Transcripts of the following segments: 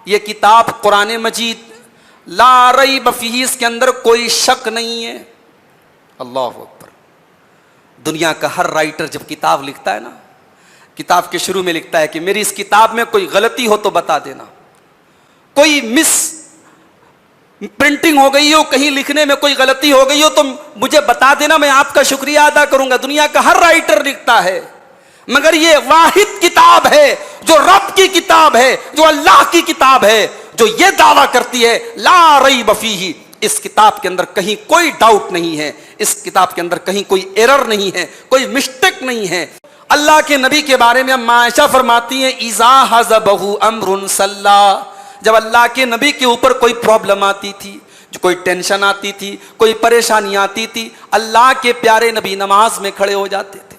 ये किताब कुरान मजीद ला रैब फीही, इसके अंदर कोई शक नहीं है। अल्लाह अकबर। दुनिया का हर राइटर जब किताब लिखता है ना, किताब के शुरू में लिखता है कि मेरी इस किताब में कोई गलती हो तो बता देना, कोई मिस प्रिंटिंग हो गई हो, कहीं लिखने में कोई गलती हो गई हो तो मुझे बता देना, मैं आपका शुक्रिया अदा करूंगा। दुनिया का हर राइटर लिखता है, मगर ये वाहिद किताब है जो रब की किताब है, जो अल्लाह की किताब है, जो ये दावा करती है ला रैब फीही, इस किताब के अंदर कहीं कोई डाउट नहीं है, इस किताब के अंदर कहीं कोई एरर नहीं है, कोई मिस्टेक नहीं है। अल्लाह के नबी के बारे में अम्मा आयशा फरमाती हैं इज़ा हज़बहु अम्रुन सल्ला, जब अल्लाह के नबी के ऊपर कोई प्रॉब्लम आती थी, जो कोई टेंशन आती थी, कोई परेशानी आती थी, अल्लाह के प्यारे नबी नमाज में खड़े हो जाते थे।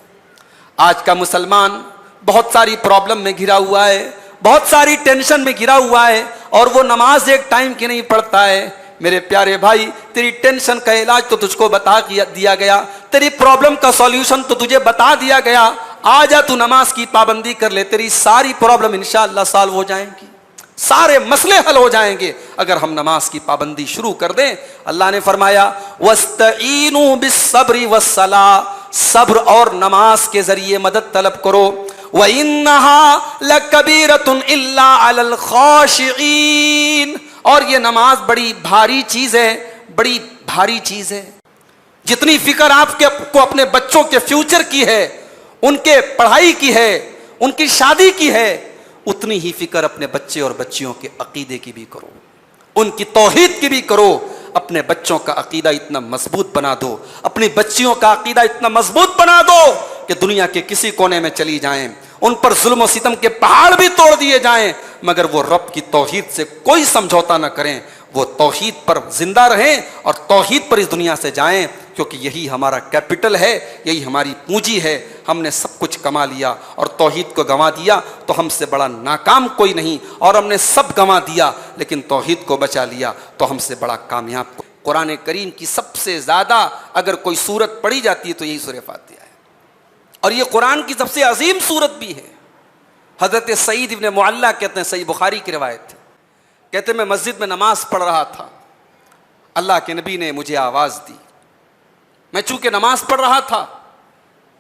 आज का मुसलमान बहुत सारी प्रॉब्लम में घिरा हुआ है, बहुत सारी टेंशन में घिरा हुआ है, और वो नमाज एक टाइम की नहीं पढ़ता है। मेरे प्यारे भाई, तेरी टेंशन का इलाज तो तुझको बता दिया गया, तेरी प्रॉब्लम का सॉल्यूशन तो तुझे बता दिया गया। आ जा, तू नमाज की पाबंदी कर ले, तेरी सारी प्रॉब्लम इंशाअल्लाह सॉल्व हो जाएंगी, सारे मसले हल हो जाएंगे अगर हम नमाज की पाबंदी शुरू कर दें। अल्लाह ने फरमाया वस्तईनु बिस्सब्रि वस्सलाह, सब्र और नमाज के जरिए मदद तलब करो। व इन्नहा लकबीरतुन इल्ला अलल खाशिईन, और ये नमाज बड़ी भारी चीज है, बड़ी भारी चीज है। जितनी फिक्र आपको अपने बच्चों के फ्यूचर की है, उनके पढ़ाई की है, उनकी शादी की है, उतनी ही फिक्र अपने बच्चे और बच्चियों के अकीदे की भी करो, उनकी तौहीद की भी करो। अपने बच्चों का अकीदा इतना मजबूत बना दो, अपनी बच्चियों का अकीदा इतना मजबूत बना दो कि दुनिया के किसी कोने में चली जाएं, उन पर जुल्म और सितम के पहाड़ भी तोड़ दिए जाएं, मगर वो रब की तौहीद से कोई समझौता ना करें, वो तौहीद पर जिंदा रहें और तौहीद पर इस दुनिया से जाएं, क्योंकि यही हमारा कैपिटल है, यही हमारी पूंजी है। हमने सब कुछ कमा लिया और तौहीद को गंवा दिया तो हमसे बड़ा नाकाम कोई नहीं, और हमने सब गंवा दिया लेकिन तौहीद को बचा लिया तो हमसे बड़ा कामयाब। कुरान करीम की सबसे ज्यादा अगर कोई सूरत पढ़ी जाती है तो यही सूरह फातिहा है, और ये कुरान की सबसे अजीम सूरत भी है। हजरत सईद इब्न मुअल्ला कहते हैं, सही बुखारी की रिवायत है, कहते मैं मस्जिद में नमाज पढ़ रहा था, अल्लाह के नबी ने मुझे आवाज दी, मैं चूंकि नमाज पढ़ रहा था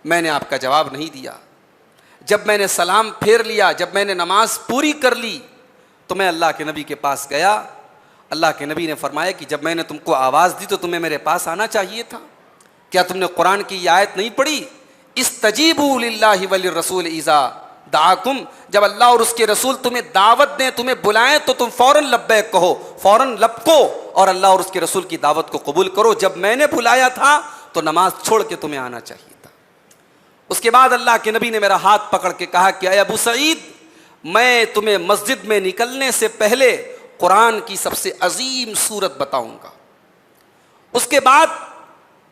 मैंने आपका जवाब नहीं दिया। जब मैंने सलाम फेर लिया, जब मैंने नमाज पूरी कर ली तो मैं अल्लाह के नबी के पास गया। अल्लाह के नबी ने फरमाया कि जब मैंने तुमको आवाज़ दी तो तुम्हें मेरे पास आना चाहिए था, क्या तुमने कुरान की ये आयत नहीं पढ़ी इस्तजीबू लिल्लाहि वलिर रसूल इज़ा दाकुम, जब अल्लाह और उसके रसूल तुम्हें दावत दें, तुम्हें बुलाएं तो तुम फौरन लब्बैक कहो, फौरन लपको और अल्लाह और उसके रसूल की दावत को कबूल करो। जब मैंने बुलाया था तो नमाज छोड़ के तुम्हें आना चाहिए था। उसके बाद अल्लाह के नबी ने मेरा हाथ पकड़ के कहा कि अबू सईद, मैं तुम्हें मस्जिद में निकलने से पहले कुरान की सबसे अजीम सूरत बताऊंगा। उसके बाद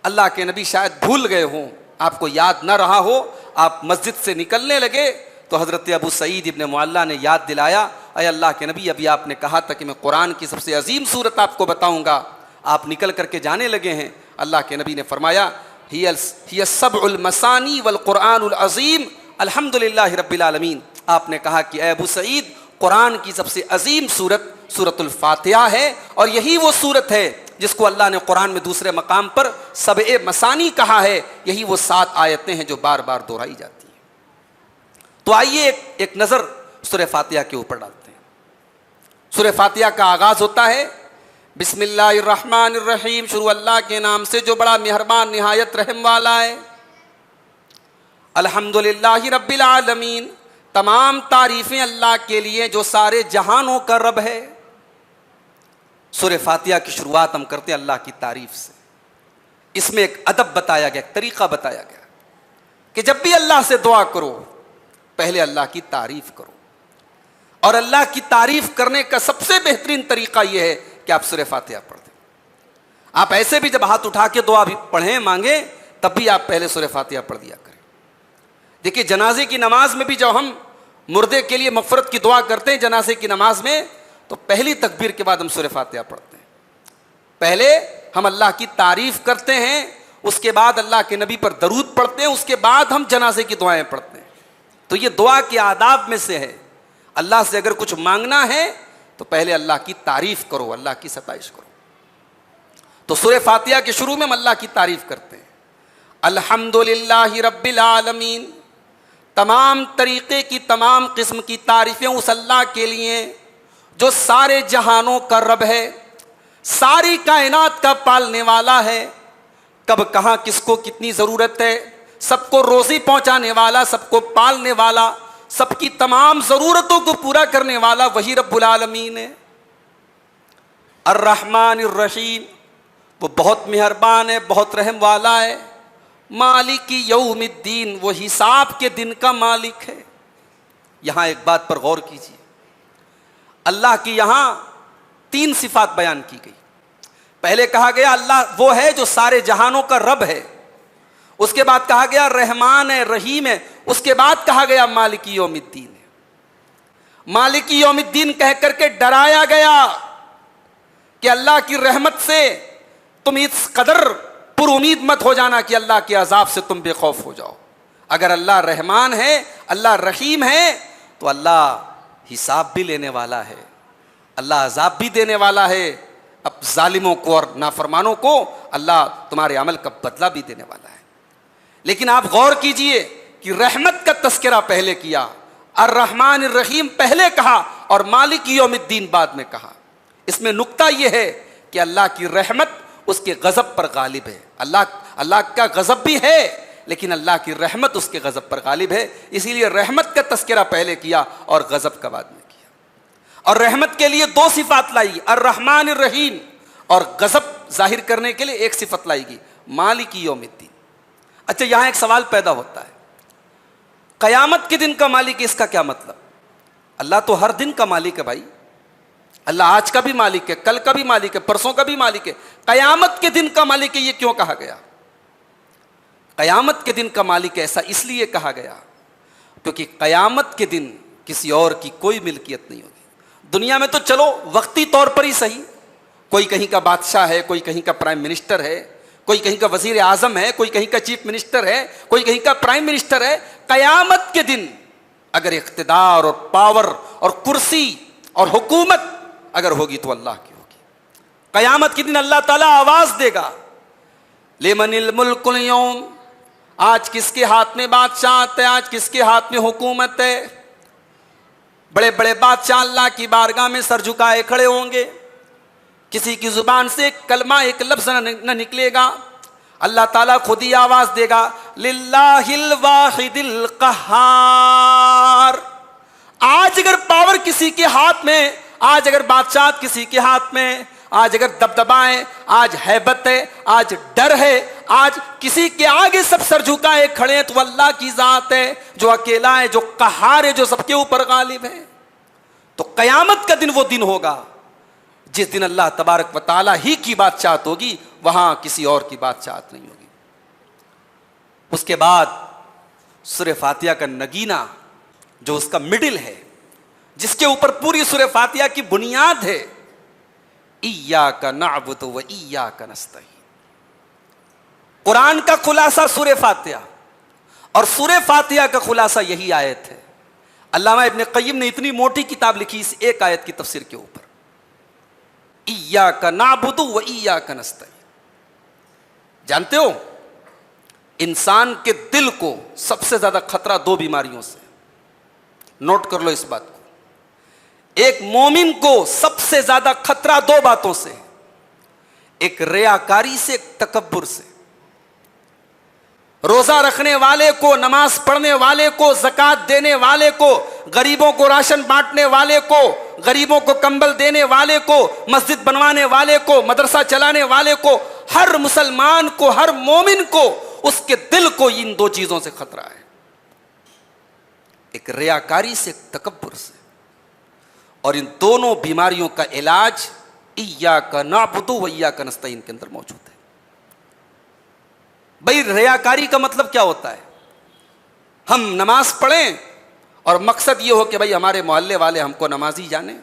अल्लाह के नबी शायद भूल गए हों, आपको याद ना रहा हो, आप मस्जिद से निकलने लगे तो हज़रत अबू सईद इब्न मुअल्ला ने याद दिलाया, अय अल्लाह के नबी, अभी आपने कहा था कि मैं कुरान की सबसे अजीम सूरत आपको बताऊंगा। आप निकल करके जाने लगे हैं। अल्लाह के नबी ने फरमाया हिय सबउल मसानी वल कुरानुल अजीम अल्हम्दुलिल्लाहि रब्बिल आलमीन। आपने कहा कि अबू सईद, कुरान की सबसे अजीम सूरत सूरतुल फातिहा है, और यही वो सूरत है जिसको अल्लाह ने कुरान में दूसरे मकाम पर सबए मसानी कहा है। यही वो 7 आयतें हैं जो बार बार दोहराई जाती हैं। तो आइए एक नज़र सूरह फातिहा के ऊपर डालते हैं। सूरह फातिहा का आगाज़ होता है बिस्मिल्लाहिर्रहमानिर्रहीम, शुरू अल्लाह के नाम से जो बड़ा मेहरबान निहायत रहम वाला है। अल्हम्दुलिल्लाहि रब्बिल आलमीन, तमाम तारीफ़ें अल्लाह के लिए जो सारे जहानों का रब है। सूरह फातिहा की शुरुआत हम करते हैं अल्लाह की तारीफ से। इसमें एक अदब बताया गया, एक तरीका बताया गया कि जब भी अल्लाह से दुआ करो पहले अल्लाह की तारीफ करो, और अल्लाह की तारीफ करने का सबसे बेहतरीन तरीका यह है कि आप सूरह फातिहा पढ़ दें। आप ऐसे भी जब हाथ उठा के दुआ भी पढ़ें, मांगे, तब भी आप पहले सूरह फातिहा पढ़ दिया करें। देखिए, जनाजे की नमाज में भी जब हम मुर्दे के लिए मग़फ़िरत की दुआ करते हैं जनाजे की नमाज में, तो पहली तकबीर के बाद हम सूरह फातिहा पढ़ते हैं। पहले हम अल्लाह की तारीफ करते हैं, उसके बाद अल्लाह के नबी पर दरूद पढ़ते हैं, उसके बाद हम जनाजे की दुआएं पढ़ते हैं। तो ये दुआ के आदाब में से है। अल्लाह से अगर कुछ मांगना है तो पहले अल्लाह की तारीफ करो, अल्लाह की सताइश करो। तो सूरह फातिहा के शुरू में हम अल्लाह की तारीफ करते हैं, अल्हम्दुलिल्लाहि रब्बिल आलमीन। तमाम तरीके की, तमाम किस्म की तारीफें उस अल्लाह के लिए जो सारे जहानों का रब है, सारी कायनात का पालने वाला है। कब कहाँ किसको कितनी ज़रूरत है, सबको रोज़ी पहुँचाने वाला, सबको पालने वाला, सबकी तमाम ज़रूरतों को पूरा करने वाला वही रब्बुल आलमीन है। अर्रहमानिर रहीम, वो बहुत मेहरबान है, बहुत रहम वाला है। मालिकी यौमिद्दीन, वो हिसाब के दिन का मालिक है। यहाँ एक बात पर गौर कीजिए, अल्लाह की यहाँ 3 सिफात बयान की गई। पहले कहा गया अल्लाह वो है जो सारे जहानों का रब है, उसके बाद कहा गया रहमान है, रहीम है, उसके बाद कहा गया मालिकी यौमिद्दीन है। मालिकी यौमिद्दीन कह करके डराया गया कि अल्लाह की रहमत से तुम इस कदर पुरुमीद मत हो जाना कि अल्लाह के अजाब से तुम बेखौफ हो जाओ। अगर अल्लाह रहमान है, अल्लाह रहीम है, तो अल्लाह हिसाब भी लेने वाला है, अल्लाह अजाब भी देने वाला है। अब जालिमों को और नाफरमानों को अल्लाह तुम्हारे अमल का बदला भी देने वाला है। लेकिन आप गौर कीजिए कि रहमत का तस्करा पहले किया, अर्रहमान रहीम पहले कहा और मालिक यौमिद्दीन बाद में कहा। इसमें नुक्ता यह है कि अल्लाह की रहमत उसके गजब पर गालिब है। अल्लाह का गजब भी है, लेकिन अल्लाह की रहमत उसके गजब पर गालिब है। इसीलिए रहमत का तस्करा पहले किया और गजब का बाद में किया। और रहमत के लिए 2 सिफात लाई, अर्रहमान रहीम, और गजब जाहिर करने के लिए एक सिफत लाएगी, मालिकी यौमिद्दीन। अच्छा, यहां एक सवाल पैदा होता है, कयामत के दिन का मालिक, इसका क्या मतलब? अल्लाह तो हर दिन का मालिक है भाई, अल्लाह आज का भी मालिक है, कल का भी मालिक है, परसों का भी मालिक है। कयामत के दिन का मालिक है, ये क्यों कहा गया? कयामत के दिन का मालिक ऐसा इसलिए कहा गया क्योंकि कयामत के दिन किसी और की कोई मिल्कियत नहीं होगी। दुनिया में तो चलो वक्ती तौर पर ही सही, कोई कहीं का बादशाह है, कोई कहीं का प्राइम मिनिस्टर है, कोई कहीं का वजीर आजम है, कोई कहीं का चीफ मिनिस्टर है, कोई कहीं का प्राइम मिनिस्टर है। कयामत के दिन अगर इख्तिदार और पावर और कुर्सी और हुकूमत अगर होगी तो अल्लाह की होगी। कयामत के दिन अल्लाह ताला आवाज देगा, लिमनिल मुल्कुल यौम, आज किसके हाथ में बादशाहत है, आज किसके हाथ में हुकूमत है। बड़े बड़े बादशाह अल्लाह की बारगाह में सर झुकाए खड़े होंगे, किसी की जुबान से एक कलमा, एक लफ्ज न निकलेगा। अल्लाह ताला खुद ही आवाज देगा, लिल्लाहिल वाहिदिल कहार। आज अगर पावर किसी के हाथ में, आज अगर बादशाह किसी के हाथ में, आज अगर दबदबाएं, आज हैबत है, आज डर है, आज किसी के आगे सब सर झुकाए खड़े हैं, तो अल्लाह की जात है जो अकेला है, जो कहार है, जो सबके ऊपर गालिब है। तो कयामत का दिन वो दिन होगा जिस दिन अल्लाह तबारक व तआला ही की बादशाहत होगी, वहां किसी और की बादशाहत नहीं होगी। उसके बाद सूरह फातिहा का नगीना, जो उसका मिडिल है, जिसके ऊपर पूरी सूरह फातिहा की बुनियाद है, इय्याका नअबुदु व इय्याका नस्तईन। कुरान का खुलासा सूरह फातिहा, और सूरह फातिहा का खुलासा यही आयत है। अल्लामा इब्न क़य्यिम ने इतनी मोटी किताब लिखी इस एक आयत की तफसीर के ऊपर, इय्याका नअबुदु व इय्याका नस्तईन। जानते हो, इंसान के दिल को सबसे ज्यादा खतरा 2 बीमारियों से, नोट कर लो इस बात को। एक मोमिन को सबसे ज्यादा खतरा 2 बातों से, एक रियाकारी से, एक तकब्बुर से। रोजा रखने वाले को, नमाज पढ़ने वाले को, ज़कात देने वाले को, गरीबों को राशन बांटने वाले को, गरीबों को कंबल देने वाले को, मस्जिद बनवाने वाले को, मदरसा चलाने वाले को, हर मुसलमान को, हर मोमिन को, उसके दिल को इन 2 चीजों से खतरा है, एक रियाकारी से, एक तकब्बुर से। और इन दोनों बीमारियों का इलाज इय्याका नअबुदु व इय्याका नस्तईन के अंदर मौजूद है। भाई, रियाकारी का मतलब क्या होता है? हम नमाज पढ़ें और मकसद ये हो कि भाई हमारे मोहल्ले वाले हमको नमाजी जाने।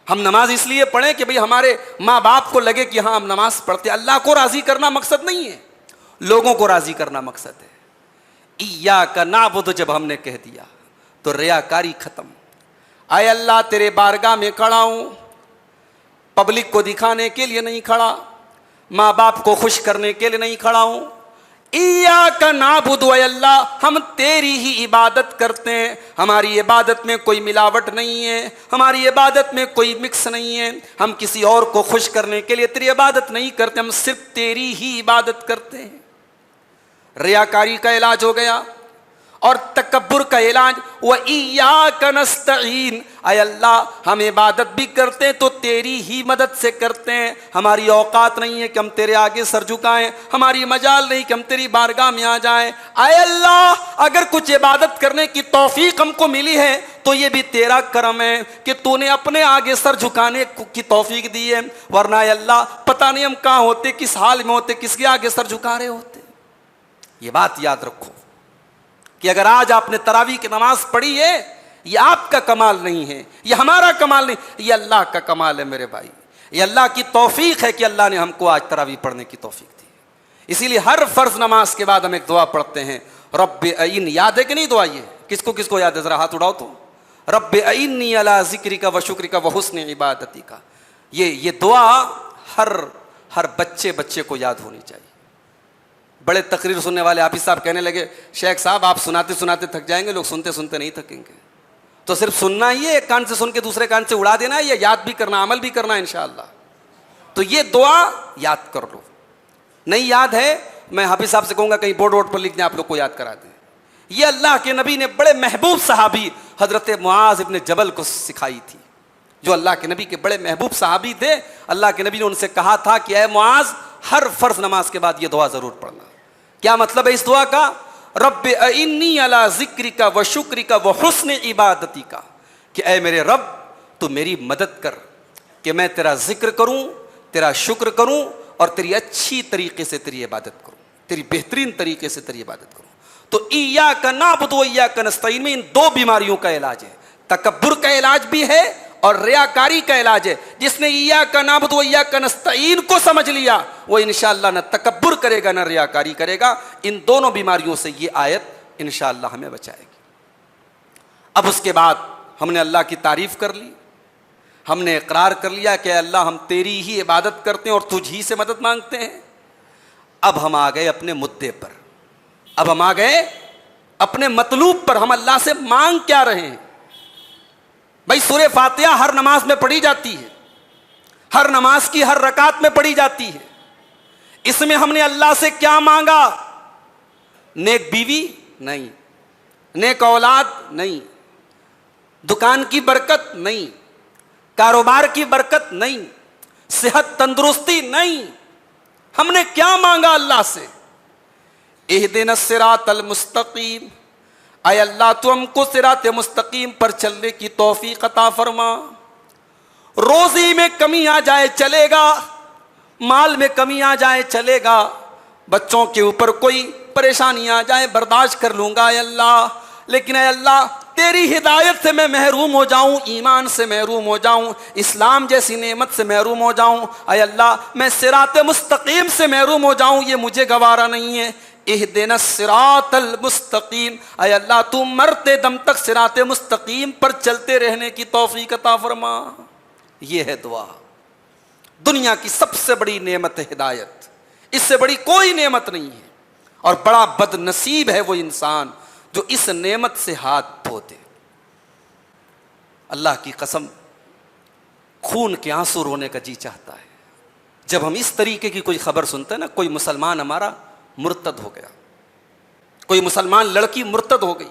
हम नमाज इसलिए पढ़ें कि भाई हमारे माँ बाप को लगे कि हाँ हम नमाज पढ़ते। अल्लाह को राजी करना मकसद नहीं है, लोगों को राजी करना मकसद है। इय्याका नअबुदु जब हमने कह दिया तो रियाकारी खत्म। आए अल्लाह तेरे बारगाह में खड़ा हूं, पब्लिक को दिखाने के लिए नहीं खड़ा, माँ बाप को खुश करने के लिए नहीं खड़ा हूं। इय्याका नाबुदु, अल्लाह हम तेरी ही इबादत करते हैं, हमारी इबादत में कोई मिलावट नहीं है, हमारी इबादत में कोई मिक्स नहीं है, हम किसी और को खुश करने के लिए तेरी इबादत नहीं करते, हम सिर्फ तेरी ही इबादत करते हैं। रियाकारी का इलाज हो गया और तकब्बुर का इलाज, व इय्याका नस्तईन, आय अल्लाह हम इबादत भी करते हैं तो तेरी ही मदद से करते हैं, हमारी औकात नहीं है कि हम तेरे आगे सर झुकाएं, हमारी मजाल नहीं कि हम तेरी बारगाह में आ जाएं। आय अल्लाह अगर कुछ इबादत करने की तौफीक हमको मिली है तो ये भी तेरा करम है कि तूने अपने आगे सर झुकाने की तौफीक दी है, वरना आय अल्लाह पता नहीं हम कहाँ होते, किस हाल में होते, किसके आगे सर झुका रहे होते। ये बात याद रखो कि अगर आज आपने तरावी की नमाज पढ़ी है, ये आपका कमाल नहीं है, ये हमारा कमाल नहीं, ये अल्लाह का कमाल है मेरे भाई। ये अल्लाह की तौफीक है कि अल्लाह ने हमको आज तरावी पढ़ने की तौफीक दी। इसीलिए हर फर्ज नमाज के बाद हम एक दुआ पढ़ते हैं, रब्बे अईन। याद है कि नहीं दुआ? ये किसको किसको याद है? जरा हाथ उड़ाओ तो। रब्बे अईन्नी अला ज़िक्रिका व शुक्रिका व हुस्न इबादतिका। ये दुआ हर बच्चे को याद होनी चाहिए। बड़े तकरीर सुनने वाले हाफिज साहब कहने लगे, शेख साहब आप सुनाते सुनाते थक जाएंगे, लोग सुनते सुनते नहीं थकेंगे। तो सिर्फ सुनना ही है, एक कान से सुन के दूसरे कान से उड़ा देना है, या याद भी करना, अमल भी करना है इंशाअल्लाह। तो ये दुआ याद कर लो। नहीं याद है, मैं हाफिज साहब से कहूँगा कहीं बोर्ड वोर्ड पर लिख दें, आप लोग को याद करा दें। ये अल्लाह के नबी ने बड़े महबूब सहाबी हजरत मुआज इब्न जबल को सिखाई थी, जो अल्लाह के नबी के बड़े महबूब सहाबी थे। अल्लाह के नबी ने उनसे कहा था कि ऐ मुआज, हर फर्ज नमाज के बाद ये दुआ जरूर पढ़ना। क्या मतलब है इस दुआ का? रब्बे अईन्नी अला ज़िक्रिका व शुक्रिका व हुस्न इबादतिका, कि ऐ मेरे रब तू मेरी मदद कर कि मैं तेरा जिक्र करूं, तेरा शुक्र करूं और तेरी अच्छी तरीके से तेरी इबादत करूं, तेरी बेहतरीन तरीके से तेरी इबादत करूं। तो इय्याका नाबुदु व इय्याका नस्तईन में इन दो बीमारियों का इलाज है। तकब्बुर का इलाज भी है और रियाकारी का इलाज है। जिसने इय्याका नाबुदु व इय्याका नस्तईन को समझ लिया वो इंशाअल्लाह न तकब्बुर करेगा न रियाकारी करेगा। इन दोनों बीमारियों से ये आयत इंशाअल्लाह हमें बचाएगी। अब उसके बाद हमने अल्लाह की तारीफ कर ली, हमने इकरार कर लिया कि अल्लाह हम तेरी ही इबादत करते हैं और तुझ ही से मदद मांगते हैं। अब हम आ गए अपने मुद्दे पर, अब हम आ गए अपने मतलूब पर। हम अल्लाह से मांग क्या रहे हैं? भाई सूरह फातिहा हर नमाज में पढ़ी जाती है, हर नमाज की हर रकात में पढ़ी जाती है। इसमें हमने अल्लाह से क्या मांगा? नेक बीवी नहीं, नेक औलाद नहीं, दुकान की बरकत नहीं, कारोबार की बरकत नहीं, सेहत तंदुरुस्ती नहीं। हमने क्या मांगा अल्लाह से? इहदिनस सिरातल मुस्तकीम, आय अल्लाह तू हमको सिरात मुस्तकीम पर चलने की तौफीक अता फरमा। रोजी में कमी आ जाए चलेगा, माल में कमी आ जाए चलेगा, बच्चों के ऊपर कोई परेशानी आ जाए बर्दाश्त कर लूंगा आय अल्लाह, लेकिन आय अल्लाह तेरी हिदायत से मैं महरूम हो जाऊं, ईमान से महरूम हो जाऊं, इस्लाम जैसी नेमत से महरूम हो जाऊं, आय अल्लाह मैं सिरात मुस्तकीम से महरूम हो जाऊं, ये मुझे गवारा नहीं है। इहदिनस सिरातल मुस्तकीम, आय अल्लाह तू मरते दम तक सिरात मुस्तकीम पर चलते रहने की तौफीक अता फरमा। ये है दुआ। दुनिया की सबसे बड़ी नेमत है हिदायत, इससे बड़ी कोई नेमत नहीं है। और बड़ा बदनसीब है वो इंसान जो इस नेमत से हाथ धो दे। अल्लाह की कसम, खून के आंसू रोने का जी चाहता है जब हम इस तरीके की कोई खबर सुनते हैं ना, कोई मुसलमान हमारा मुर्तद हो गया, कोई मुसलमान लड़की मुर्तद हो गई।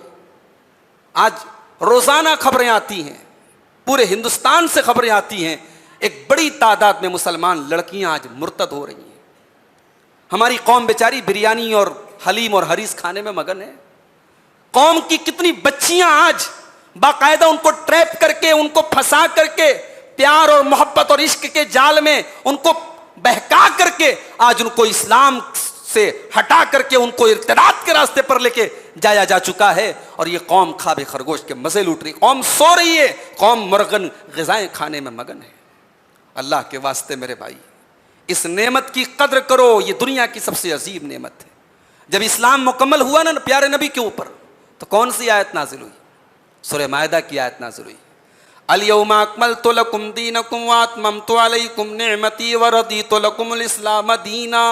आज रोजाना खबरें आती हैं, पूरे हिंदुस्तान से खबरें आती हैं, एक बड़ी तादाद में मुसलमान लड़कियां आज मुर्तद हो रही हैं। हमारी कौम बेचारी बिरयानी और हलीम और हरीस खाने में मगन है। कौम की कितनी बच्चियां आज बाकायदा उनको ट्रैप करके, उनको फंसा करके, प्यार और मोहब्बत और इश्क के जाल में उनको बहका करके आज उनको इस्लाम से हटा करके उनको इर्तिदाद के रास्ते पर लेके जाया जा चुका है। और ये कौम खाबे खरगोश के मजे लूट रही, कौम सो रही है, कौम मुर्गन ग़िज़ाएं खाने में मगन है। अल्लाह के वास्ते मेरे भाई, इस नेमत की कद्र करो। ये दुनिया की सबसे अजीब नेमत है। जब इस्लाम मुकम्मल हुआ ना प्यारे नबी के ऊपर, तो कौन सी आयत नाजिल हुई? सूरह मायदा की आयत नाजिल हुई। अल-यौमा अकमलतु लकुम दीनकुम व अतममतु अलैकुम निअमती व रदीतु लकुमुल इस्लाम दीना।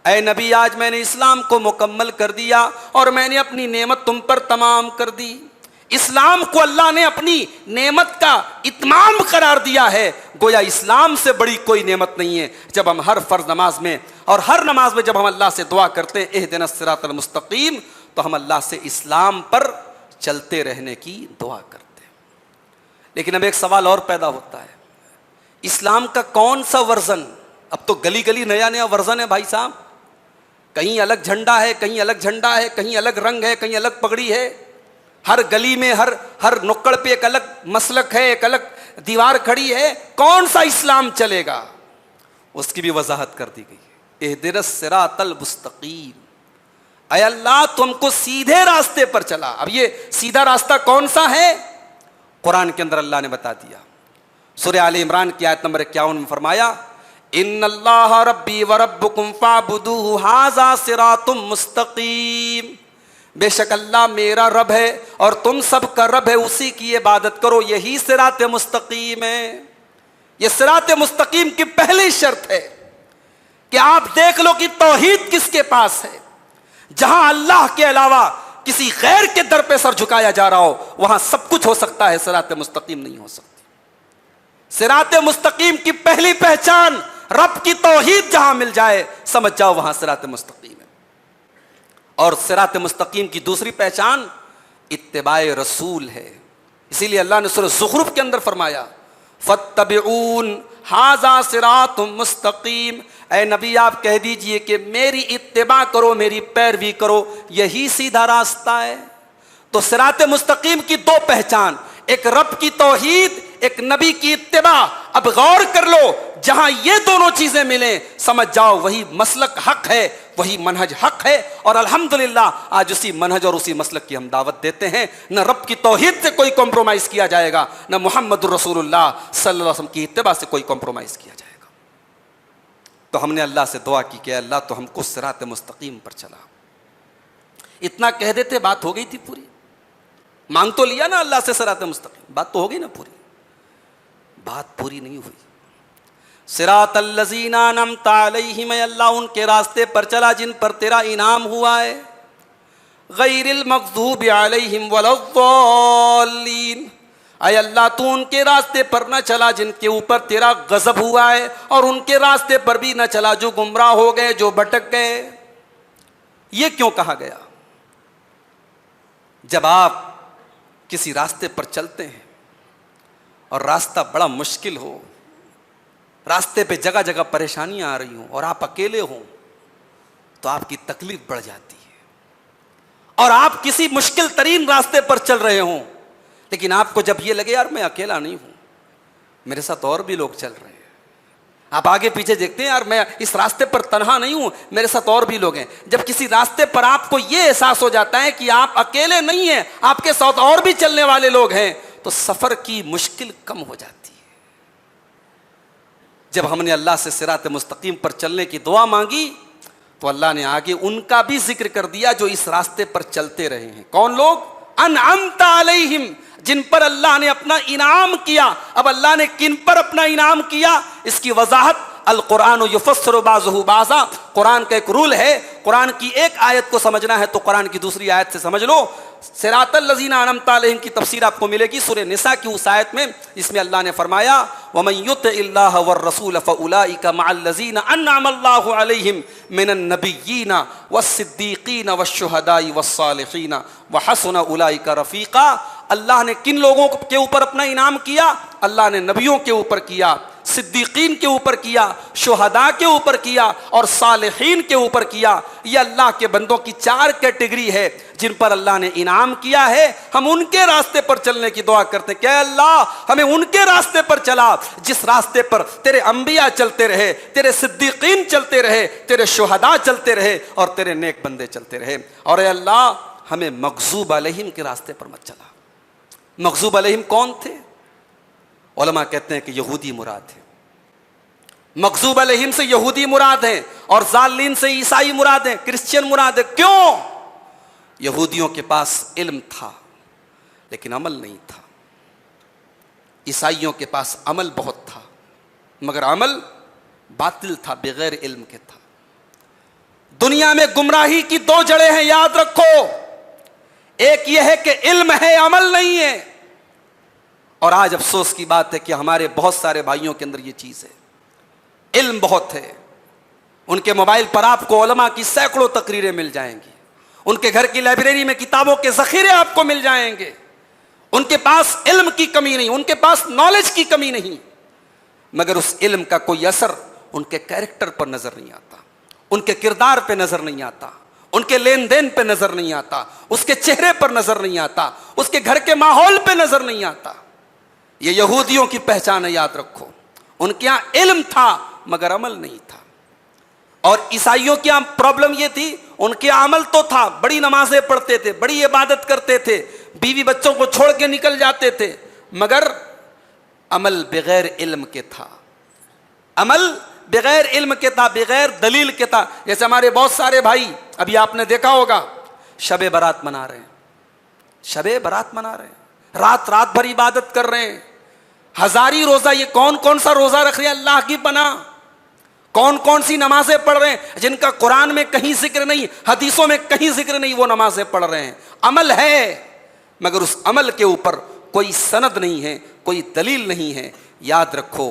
ऐ नबी, आज मैंने इस्लाम को मुकम्मल कर दिया और मैंने अपनी नेमत तुम पर तमाम कर दी। इस्लाम को अल्लाह ने अपनी नेमत का इत्माम करार दिया है। गोया इस्लाम से बड़ी कोई नेमत नहीं है। जब हम हर फर्ज नमाज में और हर नमाज में जब हम अल्लाह से दुआ करते हैं इहदिनस सिरातल मुस्तकीम, तो हम अल्लाह से इस्लाम पर चलते रहने की दुआ करते हैं। लेकिन अब एक सवाल और पैदा होता है, इस्लाम का कौन सा वर्जन? अब तो गली गली नया नया वर्जन है भाई साहब। कहीं अलग झंडा है, कहीं अलग झंडा है, कहीं अलग रंग है, कहीं अलग पगड़ी है। हर गली में हर नुक्कड़ पे एक अलग मसलक है, एक अलग दीवार खड़ी है। कौन सा इस्लाम चलेगा? उसकी भी वजाहत कर दी गई है। इहदिनस सिरातल मुस्तकीम, ऐ अल्लाह तुमको सीधे रास्ते पर चला। अब ये सीधा रास्ता कौन सा है? कुरान के अंदर अल्लाह ने बता दिया। सूरह आले इमरान की आयत नंबर 51 में फरमाया, इन्नल्लाह रब्बी व रब्बुकुम फअबुदूहु हाज़ा सिरातुम मुस्तकीम। बेशक अल्लाह मेरा रब है और तुम सब का रब है, उसी की इबादत करो, यही सिरात मुस्तकीम है। यह सिरात मुस्तकीम की पहली शर्त है कि आप देख लो कि तौहीद किसके पास है। जहां अल्लाह के अलावा किसी गैर के दर पे सर झुकाया जा रहा हो, वहां सब कुछ हो सकता है, सिरात मुस्तकीम नहीं हो सकती। सिरात मुस्तकीम की पहली पहचान रब की तौहीद जहां मिल जाए, समझ जाओ वहां सिरात मुस्तकीम है। और सिरात मुस्तकीम की दूसरी पहचान इत्तिबाए रसूल है। इसीलिए अल्लाह ने सूरह ज़ुखरुफ के अंदर फरमाया, फत्तबिऊन हाज़ा सिरातुम मुस्तकीम। ऐ नबी आप कह दीजिए कि मेरी इत्तिबा करो, मेरी पैरवी करो, यही सीधा रास्ता है। तो सिरात मुस्तकीम की दो पहचान, एक रब की तौहीद, एक नबी की इत्तिबा। अब गौर कर लो, जहां ये दोनों चीजें मिले, समझ जाओ वही मसलक हक है, वही मनहज हक है। और अल्हम्दुलिल्लाह आज उसी मनहज और उसी मसलक की हम दावत देते हैं। न रब की तौहीद से कोई कॉम्प्रोमाइज किया जाएगा, न मुहम्मदुर रसूलुल्लाह सल्लल्लाहु अलैहि वसल्लम की इत्तिबा से कोई कॉम्प्रोमाइज किया जाएगा। तो हमने अल्लाह से दुआ की कि अल्लाह तो हमको सिरात मुस्तकीम पर चला। इतना कह देते बात हो गई थी पूरी। मांग तो लिया ना अल्लाह से सिरात मुस्तकीम, बात तो हो गई ना पूरी। बात पूरी नहीं हुई। सिरातल लज़ीना अनअमता अलैहिम, अल्लाह उनके रास्ते पर चला जिन पर तेरा इनाम हुआ है। गैरिल मग़ज़ूबि अलैहिम वलद्दाल्लीन, ऐ अल्लाह तू उनके रास्ते पर न चला जिनके ऊपर तेरा गजब हुआ है, और उनके रास्ते पर भी न चला जो गुमराह हो गए, जो भटक गए। ये क्यों कहा गया? जब आप किसी रास्ते पर चलते हैं और रास्ता बड़ा मुश्किल हो, रास्ते पे जगह जगह परेशानियां आ रही हों और आप अकेले हों, तो आपकी तकलीफ बढ़ जाती है। और आप किसी मुश्किल तरीन रास्ते पर चल रहे हों, लेकिन आपको जब ये लगे यार मैं अकेला नहीं हूं, मेरे साथ और भी लोग चल रहे हैं, आप आगे पीछे देखते हैं यार मैं इस रास्ते पर तन्हा नहीं हूं, मेरे साथ और भी लोग हैं। जब किसी रास्ते पर आपको यह एहसास हो जाता है कि आप अकेले नहीं हैं, आपके साथ और भी चलने वाले लोग हैं, तो सफर की मुश्किल कम हो जाती है। जब हमने अल्लाह से सिरात मुस्तकीम पर चलने की दुआ मांगी, तो अल्लाह ने आगे उनका भी जिक्र कर दिया जो इस रास्ते पर चलते रहे हैं। कौन लोग? अनअमता अलैहिम, जिन पर अल्लाह ने अपना इनाम किया। अब अल्लाह ने किन पर अपना इनाम किया, इसकी वजाहत अल कुरान युफस्सिरु बाज़ुहु बाज़ा, कुरान का एक रूल है, कुरान की एक आयत को समझना है तो कुरान की दूसरी आयत से समझ लो। सिरातल लज़ीना अनअमता अलैहिम की तफसीर आपको मिलेगी सूरह निसा की उस आयत में। इसमें अल्लाह ने फरमाया, वमन युतिइल्लाह वर्रसूल फउलाइका मअल लज़ीना अनअमल्लाहु अलैहिम मिनन नबिय्यीना वस्सिद्दीक़ीना वश्शुहदाई वस्सालिहीना वहसुन उलाइका रफ़ीक़ा। अल्लाह ने किन लोगों के ऊपर अपना इनाम किया? अल्लाह ने नबियों के ऊपर किया, सिद्दीकीन के ऊपर किया, शुहदा के ऊपर किया और सालिहीन के ऊपर किया। यह अल्लाह के बंदों की चार कैटेगरी है जिन पर अल्लाह ने इनाम किया है। हम उनके रास्ते पर चलने की दुआ करते हैं कि अल्लाह हमें उनके रास्ते पर चला जिस रास्ते पर तेरे अंबिया चलते रहे, तेरे सिद्दीकीन चलते रहे, तेरे शुहदा चलते रहे और तेरे नेक बंदे चलते रहे। और अल्लाह हमें मग़ज़ूब अलैहिम के रास्ते पर मत चला। मग़ज़ूब अलैहिम कौन थे? उलमा कहते हैं कि यहूदी मुराद है। मग़ज़ूब अलैहिम से यहूदी मुराद है और ज़ालिमीन से ईसाई मुराद है, क्रिश्चियन मुराद है। क्यों? यहूदियों के पास इल्म था लेकिन अमल नहीं था। ईसाइयों के पास अमल बहुत था, मगर अमल बातिल था, बगैर इल्म के था। दुनिया में गुमराही की दो जड़ें हैं, याद रखो। एक यह है कि इल्म है, अमल नहीं है। और आज अफसोस की बात है कि हमारे बहुत सारे भाइयों के अंदर यह चीज है, इल्म बहुत है। उनके मोबाइल पर आपको उलमा की सैकड़ों तकरीरें मिल जाएंगी, उनके घर की लाइब्रेरी में किताबों के जखीरे आपको मिल जाएंगे। उनके पास इल्म की कमी नहीं, उनके पास नॉलेज की कमी नहीं, मगर उस इल्म का कोई असर उनके कैरेक्टर पर नजर नहीं आता, उनके किरदार पे नजर नहीं आता, उनके लेन देन पे नजर नहीं आता, उसके चेहरे पर नजर नहीं आता, उसके घर के माहौल पे नजर नहीं आता। ये यहूदियों की पहचान है, याद रखो। उनके यहां इल्म था मगर अमल नहीं था। और ईसाइयों की यहां प्रॉब्लम ये थी, उनके अमल तो था, बड़ी नमाजें पढ़ते थे, बड़ी इबादत करते थे, बीवी बच्चों को छोड़ के निकल जाते थे, मगर अमल बगैर इल्म के था। अमल बगैर इल्म के था, बगैर दलील के था। जैसे हमारे बहुत सारे भाई, अभी आपने देखा होगा, शबे बारात मना रहे हैं, शबे बारात मना रहे हैं, रात रात भर इबादत कर रहे हैं, हजारी रोजा। ये कौन कौन सा रोजा रख रहे हैं अल्लाह की पनाह, कौन कौन सी नमाजें पढ़ रहे हैं जिनका कुरान में कहीं जिक्र नहीं, हदीसों में कहीं जिक्र नहीं, वो नमाजें पढ़ रहे हैं। अमल है मगर उस अमल के ऊपर कोई सनद नहीं है, कोई दलील नहीं है। याद रखो,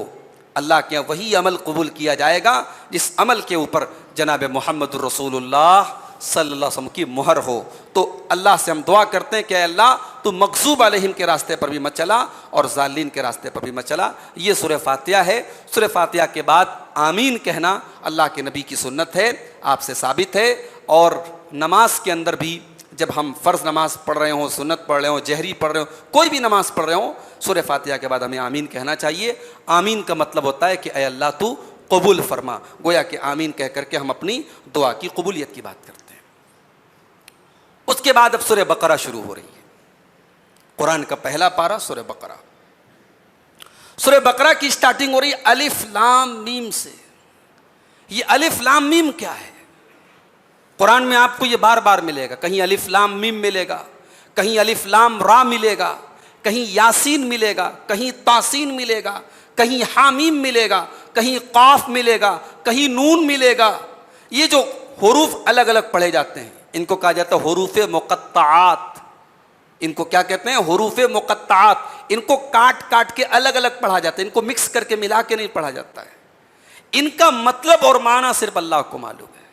अल्लाह के यहाँ वही अमल कबूल किया जाएगा जिस अमल के ऊपर जनाब मोहम्मद रसूलुल्लाह सल्लल्लाहु अलैहि वसल्लम की मुहर हो। तो अल्लाह से हम दुआ करते हैं कि अल्लाह तू मग़ज़ूब अलैहिम के रास्ते पर भी मत चला और ज़ालिमीन के रास्ते पर भी मत चला। ये सूरह फातिहा है। सूरह फातिहा के बाद आमीन कहना अल्लाह के नबी की सुन्नत है, आपसे साबित है। और नमाज के अंदर भी जब हम फ़र्ज़ नमाज पढ़ रहे हों, सुन्नत पढ़ रहे हों, जहरी पढ़ रहे हों, कोई भी नमाज पढ़ रहे हों, सूरह फातिहा के बाद हमें आमीन कहना चाहिए। आमीन का मतलब होता है कि ऐ अल्लाह तू कबूल फरमा। गोया कि आमीन कह करके हम अपनी दुआ की कबूलियत की बात करते हैं। उसके बाद अब सूरह बकरा शुरू हो रही है। कुरान का पहला पारा सूरह बकरा। सूरह बकरा की स्टार्टिंग हो रही है अलिफ लाम मीम से। ये अलिफ लाम मीम क्या है? कुरान में आपको ये बार बार मिलेगा, कहीं अलिफ लाम मीम मिलेगा, कहीं अलिफ लाम रा मिलेगा, कहीं यासीन मिलेगा, कहीं तासीन मिलेगा, कहीं हामीम मिलेगा, कहीं काफ मिलेगा, कहीं नून मिलेगा। ये जो हुरूफ अलग अलग पढ़े जाते हैं इनको कहा जाता है हुरूफे मुक़त्तआत। इनको क्या कहते हैं? हुरूफे मुक़त्तआत। इनको काट काट के अलग अलग पढ़ा जाता है, इनको मिक्स करके मिला के नहीं पढ़ा जाता है। इनका मतलब और माना सिर्फ अल्लाह को मालूम है।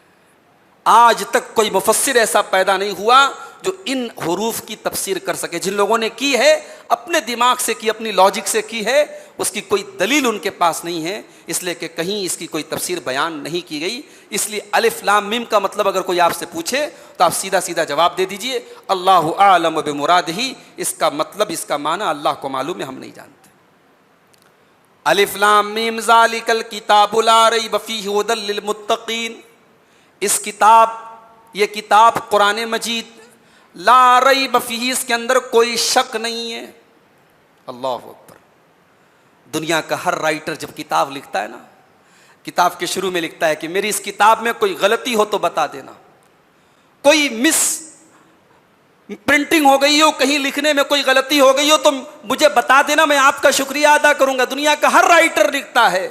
आज तक कोई मुफस्सिर ऐसा पैदा नहीं हुआ जो इन हुरूफ की तफसीर कर सके। जिन लोगों ने की है अपने दिमाग से की, अपनी लॉजिक से की है, उसकी कोई दलील उनके पास नहीं है, इसलिए कि कहीं इसकी कोई तफसीर बयान नहीं की गई। इसलिए अलिफ लाम मीम का मतलब अगर कोई आपसे पूछे तो आप सीधा सीधा जवाब दे दीजिए अल्लाहु आलम बिमुरादिही। इसका मतलब, इसका माना अल्लाह को मालूम है, हम नहीं जानते। अलिफ लाम मीम ज़ालिकल किताबु ला रैब फ़ीहि हुदल लिल मुत्तक़ीन। इस किताब, ये किताब कुरान मजीद, ला रैब फ़ीहि, इसके अंदर कोई शक नहीं है। अल्लाहु अकबर। दुनिया का हर राइटर जब किताब लिखता है ना, किताब के शुरू में लिखता है कि मेरी इस किताब में कोई गलती हो तो बता देना, कोई मिस प्रिंटिंग हो गई हो, कहीं लिखने में कोई गलती हो गई हो तो मुझे बता देना, मैं आपका शुक्रिया अदा करूंगा। दुनिया का हर राइटर लिखता है,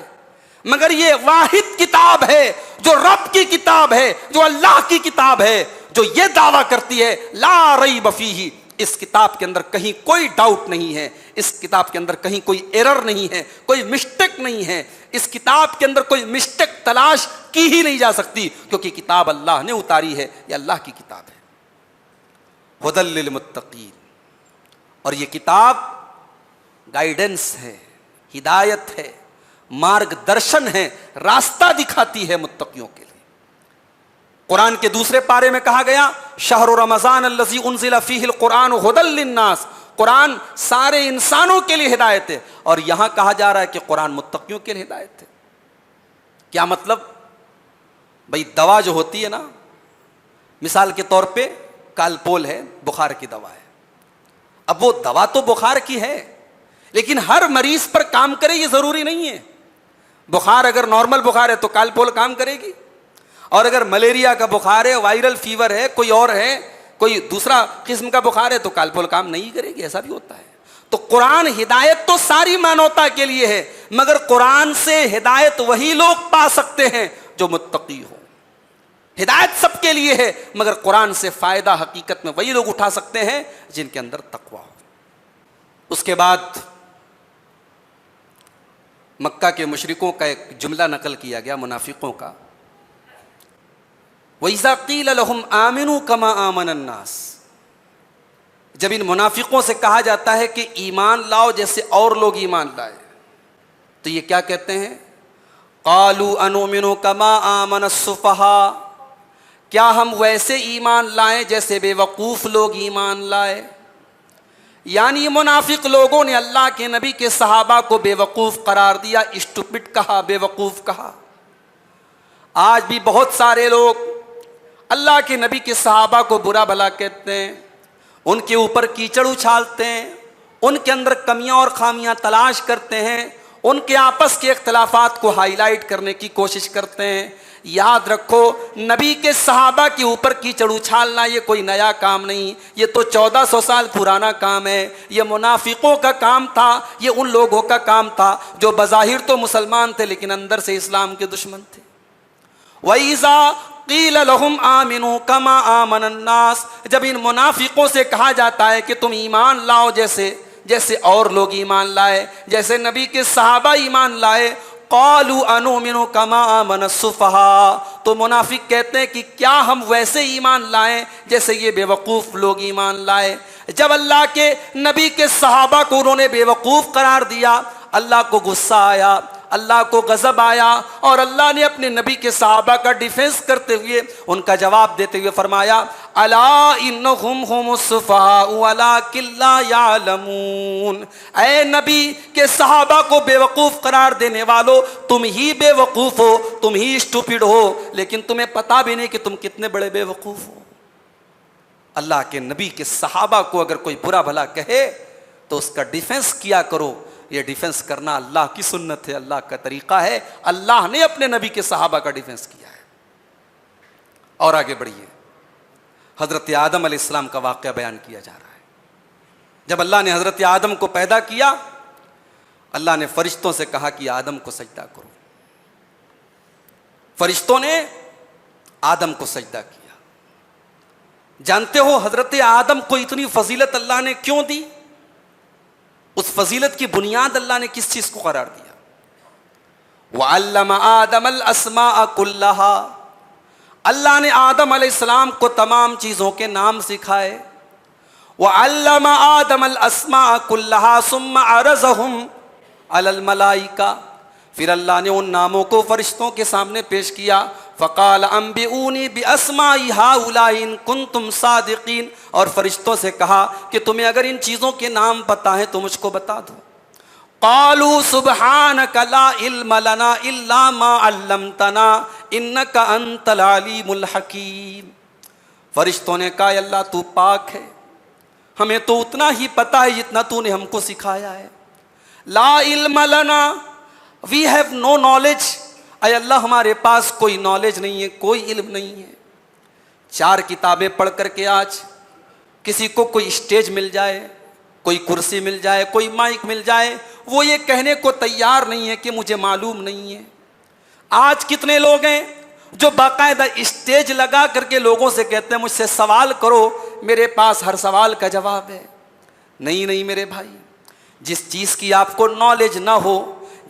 मगर ये वाहिद किताब है जो रब की किताब है, जो अल्लाह की किताब है, जो ये दावा करती है ला रैब फ़ीहि। इस किताब के अंदर कहीं कोई डाउट नहीं है, इस किताब के अंदर कहीं कोई एरर नहीं है, कोई मिस्टेक नहीं है। इस किताब के अंदर कोई मिस्टेक तलाश की ही नहीं जा सकती, क्योंकि किताब अल्लाह ने उतारी है, यह अल्लाह की किताब है। हुदल लिल मुत्तक़ीन। और ये किताब गाइडेंस है, हिदायत है, मार्गदर्शन है, रास्ता दिखाती है मुत्तकियों के लिए। कुरान के दूसरे पारे में कहा गया शहरु रमज़ान अल्लज़ी उन्ज़िला फ़ीहिल कुरान हुदल लिन्नास। कुरान सारे इंसानों के लिए हिदायत है। और यहां कहा जा रहा है कि कुरान मुत्तकियों के लिए हिदायत है। क्या मतलब? भाई दवा जो होती है ना, मिसाल के तौर पे कालपोल है, बुखार की दवा है। अब वो दवा तो बुखार की है, लेकिन हर मरीज पर काम करे ये जरूरी नहीं है। बुखार अगर नॉर्मल बुखार है तो कालपोल काम करेगी, और अगर मलेरिया का बुखार है, वायरल फीवर है, कोई और है, कोई दूसरा किस्म का बुखार है तो कालपोल काम नहीं करेगी। ऐसा भी होता है। तो कुरान हिदायत तो सारी मानवता के लिए है, मगर कुरान से हिदायत वही लोग पा सकते हैं जो मुत्तकी हो। हिदायत सबके लिए है, मगर कुरान से फायदा हकीकत में वही लोग उठा सकते हैं जिनके अंदर तकवा हो। उसके बाद मक्का के मुशरिकों का एक जुमला नकल किया गया, मुनाफिकों का। वइज़ा क़ील लहुम आमिनू कमा आमनन नास, जब इन मुनाफिकों से कहा जाता है कि ईमान लाओ जैसे और लोग ईमान लाए, तो ये क्या कहते हैं? क़ालू अनुमिनु कमा आमनस सुफ़हा, क्या हम वैसे ईमान लाएं जैसे बेवकूफ़ लोग ईमान लाए? यानी मुनाफिक लोगों ने अल्लाह के नबी के सहाबा को बेवकूफ़ करार दिया, स्टूपिड कहा, बेवकूफ़ कहा। आज भी बहुत सारे लोग अल्लाह के नबी के सहाबा को बुरा भला कहते हैं, उनके ऊपर कीचड़ उछालते हैं, उनके अंदर कमियां और खामियां तलाश करते हैं, उनके आपस के इख्तलाफात को हाईलाइट करने की कोशिश करते हैं। याद रखो, नबी के सहाबा के ऊपर कीचड़ उछालना ये कोई नया काम नहीं, ये तो 1400 साल पुराना काम है। ये मुनाफिकों का काम था, ये उन लोगों का काम था जो बज़ाहिर तो मुसलमान थे लेकिन अंदर से इस्लाम के दुश्मन थे। वइज़ा क़ील लहुम आमिनू कमा आमनन नास, जब इन मुनाफिकों से कहा जाता है कि तुम ईमान लाओ जैसे और लोग ईमान लाए, जैसे नबी के सहाबा ईमान लाए। क़ालू अनुमिनु कमा आमनस सुफ़हा, तो मुनाफिक कहते हैं कि क्या हम वैसे ईमान लाएं जैसे ये बेवकूफ़ लोग ईमान लाए। जब अल्लाह के नबी के सहाबा को उन्होंने बेवकूफ़ करार दिया, अल्लाह को गुस्सा आया, अल्लाह को गज़ब आया, और अल्लाह ने अपने नबी के सहाबा का डिफेंस करते हुए, उनका जवाब देते हुए फरमाया, अला इन्नहुम हुमुस्सुफ़हाउ वलाकिन ला यालमून। ऐ नबी के सहाबा को बेवकूफ़ करार देने वालों, तुम ही बेवकूफ़ हो, तुम ही स्टूपिड हो, लेकिन तुम्हें पता भी नहीं कि तुम कितने बड़े बेवकूफ़ हो। अल्लाह के नबी के सहाबा को अगर कोई बुरा भला कहे तो उसका डिफेंस किया करो। ये डिफेंस करना अल्लाह की सुन्नत है, अल्लाह का तरीका है। अल्लाह ने अपने नबी के सहाबा का डिफेंस किया है। और आगे बढ़िए, हज़रत आदम अलैहिस्सलाम का वाक़या बयान किया जा रहा है। जब अल्लाह ने हज़रत आदम को पैदा किया, अल्लाह ने फरिश्तों से कहा कि आदम को सजदा करो। फरिश्तों ने आदम को सजदा किया। जानते हो हज़रत आदम को इतनी फजीलत अल्लाह ने क्यों दी? उस फजीलत की बुनियाद अल्लाह ने किस चीज को करार दिया? वअल्लम आदमल अस्माअ कुल्लहा, अल्लाह ने आदम अलैहिस्सलाम को तमाम चीज़ों के नाम सिखाए। वअल्लम आदमल अस्माअ कुल्लहा सुम्मा अरज़हुम अलल मलाइका, फिर अल्लाह ने उन नामों को फरिश्तों के सामने पेश किया। फ़क़ाल अंबिऊनी बिअस्माई हाउलाई इन कुंतुम सादिकीन, और फरिश्तों से कहा कि तुम्हें अगर इन चीज़ों के नाम पता है तो मुझको बता दो। क़ालू सुब्हानका ला इल्म लना इल्ला मा अल्लमतना इन्नका अंतल अलीमुल हकीम। फरिश्तों ने कहा, अल्लाह तू पाक है, हमें तो उतना ही पता है जितना तूने हमको सिखाया है। ला इल्म लना, वी हैव नो नॉलेज, अय अल्लाह हमारे पास कोई नॉलेज नहीं है, कोई इल्म नहीं है। 4 किताबें पढ़ करके आज किसी को कोई स्टेज मिल जाए, कोई कुर्सी मिल जाए, कोई माइक मिल जाए, वो ये कहने को तैयार नहीं है कि मुझे मालूम नहीं है। आज कितने लोग हैं जो बाकायदा स्टेज लगा करके लोगों से कहते हैं मुझसे सवाल करो, मेरे पास हर सवाल का जवाब है। नहीं नहीं मेरे भाई, जिस चीज़ की आपको नॉलेज ना हो,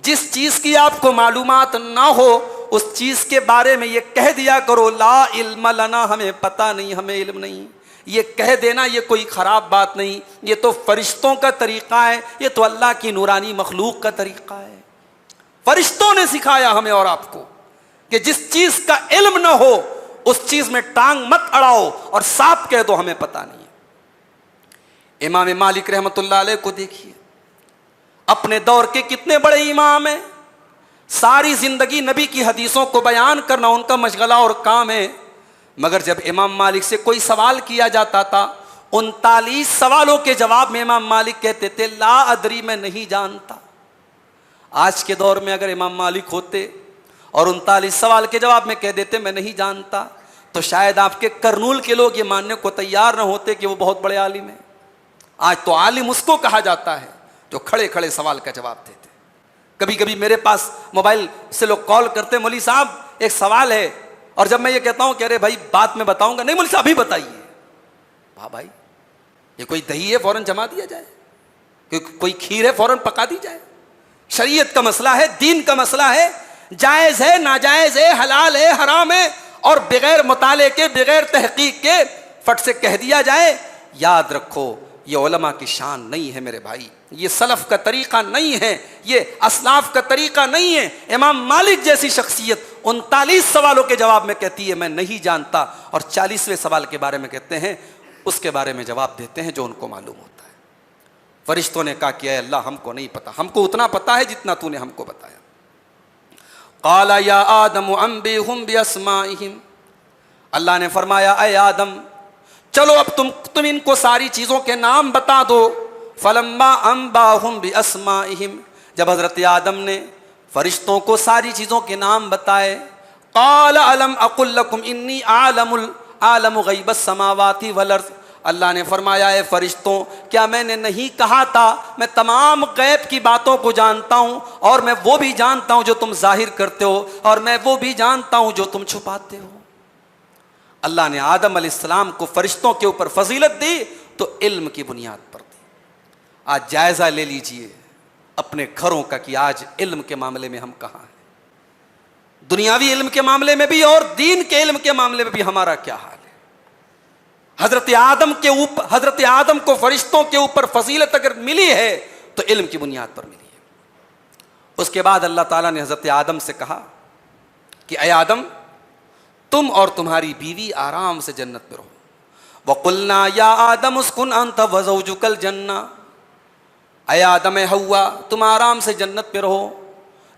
जिस चीज़ की आपको मालूमात ना हो, उस चीज़ के बारे में ये कह दिया करो, ला इल्म लना, हमें पता नहीं, हमें इल्म नहीं। ये कह देना ये कोई ख़राब बात नहीं, ये तो फरिश्तों का तरीक़ा है, ये तो अल्लाह की नूरानी मखलूक का तरीक़ा है। फरिश्तों ने सिखाया हमें और आपको कि जिस चीज़ का इल्म ना हो उस चीज़ में टांग मत अड़ाओ और साफ कह दो हमें पता नहीं है। इमाम मालिक रहमतुल्लाह अलैह को देखिए, अपने दौर के कितने बड़े इमाम हैं। सारी ज़िंदगी नबी की हदीसों को बयान करना उनका मशगला और काम है, मगर जब इमाम मालिक से कोई सवाल किया जाता था, 39 सवालों के जवाब में इमाम मालिक कहते थे ला अदरी, मैं नहीं जानता। आज के दौर में अगर इमाम मालिक होते और 39 सवाल के जवाब में कह देते मैं नहीं जानता, तो शायद आपके करनूल के लोग ये मानने को तैयार न होते कि वो बहुत बड़े आलिम हैं। आज तो आलिम उसको कहा जाता है जो खड़े खड़े सवाल का जवाब देते। कभी कभी मेरे पास मोबाइल से लोग कॉल करते हैं, मौलवी साहब एक सवाल है, और जब मैं ये कहता हूं कि अरे भाई बात में बताऊंगा, नहीं मौलवी साहब अभी बताइए। वाह भाई, ये कोई दही है फौरन जमा दिया जाए, कोई खीर है फौरन पका दी जाए? शरीयत का मसला है, दीन का मसला है, जायज है नाजायज है, हलाल है हराम है, और बगैर मुताले के बगैर तहकीक के फट से कह दिया जाए। याद रखो, ये उलमा की शान नहीं है मेरे भाई, ये सलफ का तरीका नहीं है, ये असलाफ का तरीका नहीं है। इमाम मालिक जैसी शख्सियत 39 सवालों के जवाब में कहती है मैं नहीं जानता, और 40वें सवाल के बारे में कहते हैं उसके बारे में जवाब देते हैं जो उनको मालूम होता है। फरिश्तों ने कहा कि अल्लाह हमको नहीं पता, हमको उतना पता है जितना तूने हमको बताया। क़ाला या आदम अंबिहुम बिअस्माइहिम, अल्लाह ने फरमाया ऐ आदम चलो अब तुम इनको सारी चीज़ों के नाम बता दो। फलम्मा अंबाहुम बिअस्माइहिम, जब हज़रत आदम ने फरिश्तों को सारी चीज़ों के नाम बताए, क़ाल अलम अक़ुल लकुम इन्नी आलमु ग़ैबस समावाति वल अर्ज़, अल्लाह ने फरमाया है फरिश्तों क्या मैंने नहीं कहा था मैं तमाम गैब की बातों को जानता हूँ, और मैं वो भी जानता हूँ जो तुम जाहिर करते हो, और मैं वो भी जानता हूँ जो तुम छुपाते हो। अल्लाह ने आदम अलैहिस्सलाम को फरिश्तों के ऊपर फजीलत दी तो इल्म की बुनियाद पर दी। आज जायजा ले लीजिए अपने घरों का कि आज इल्म के मामले में हम कहाँ हैं, दुनियावी इल्म के मामले में भी और दीन के इल्म के मामले में भी हमारा क्या हाल है। हजरत आदम को फरिश्तों के ऊपर फजीलत अगर मिली है तो इल्म की बुनियाद पर मिली है। उसके बाद अल्लाह ताला ने हजरत आदम से कहा कि ऐ आदम तुम और तुम्हारी बीवी आराम से जन्नत में रहो। वकुलना या आदम उस्कुन अंत व ज़ौजुकल जन्ना, ऐ आदम हव्वा तुम आराम से जन्नत में रहो,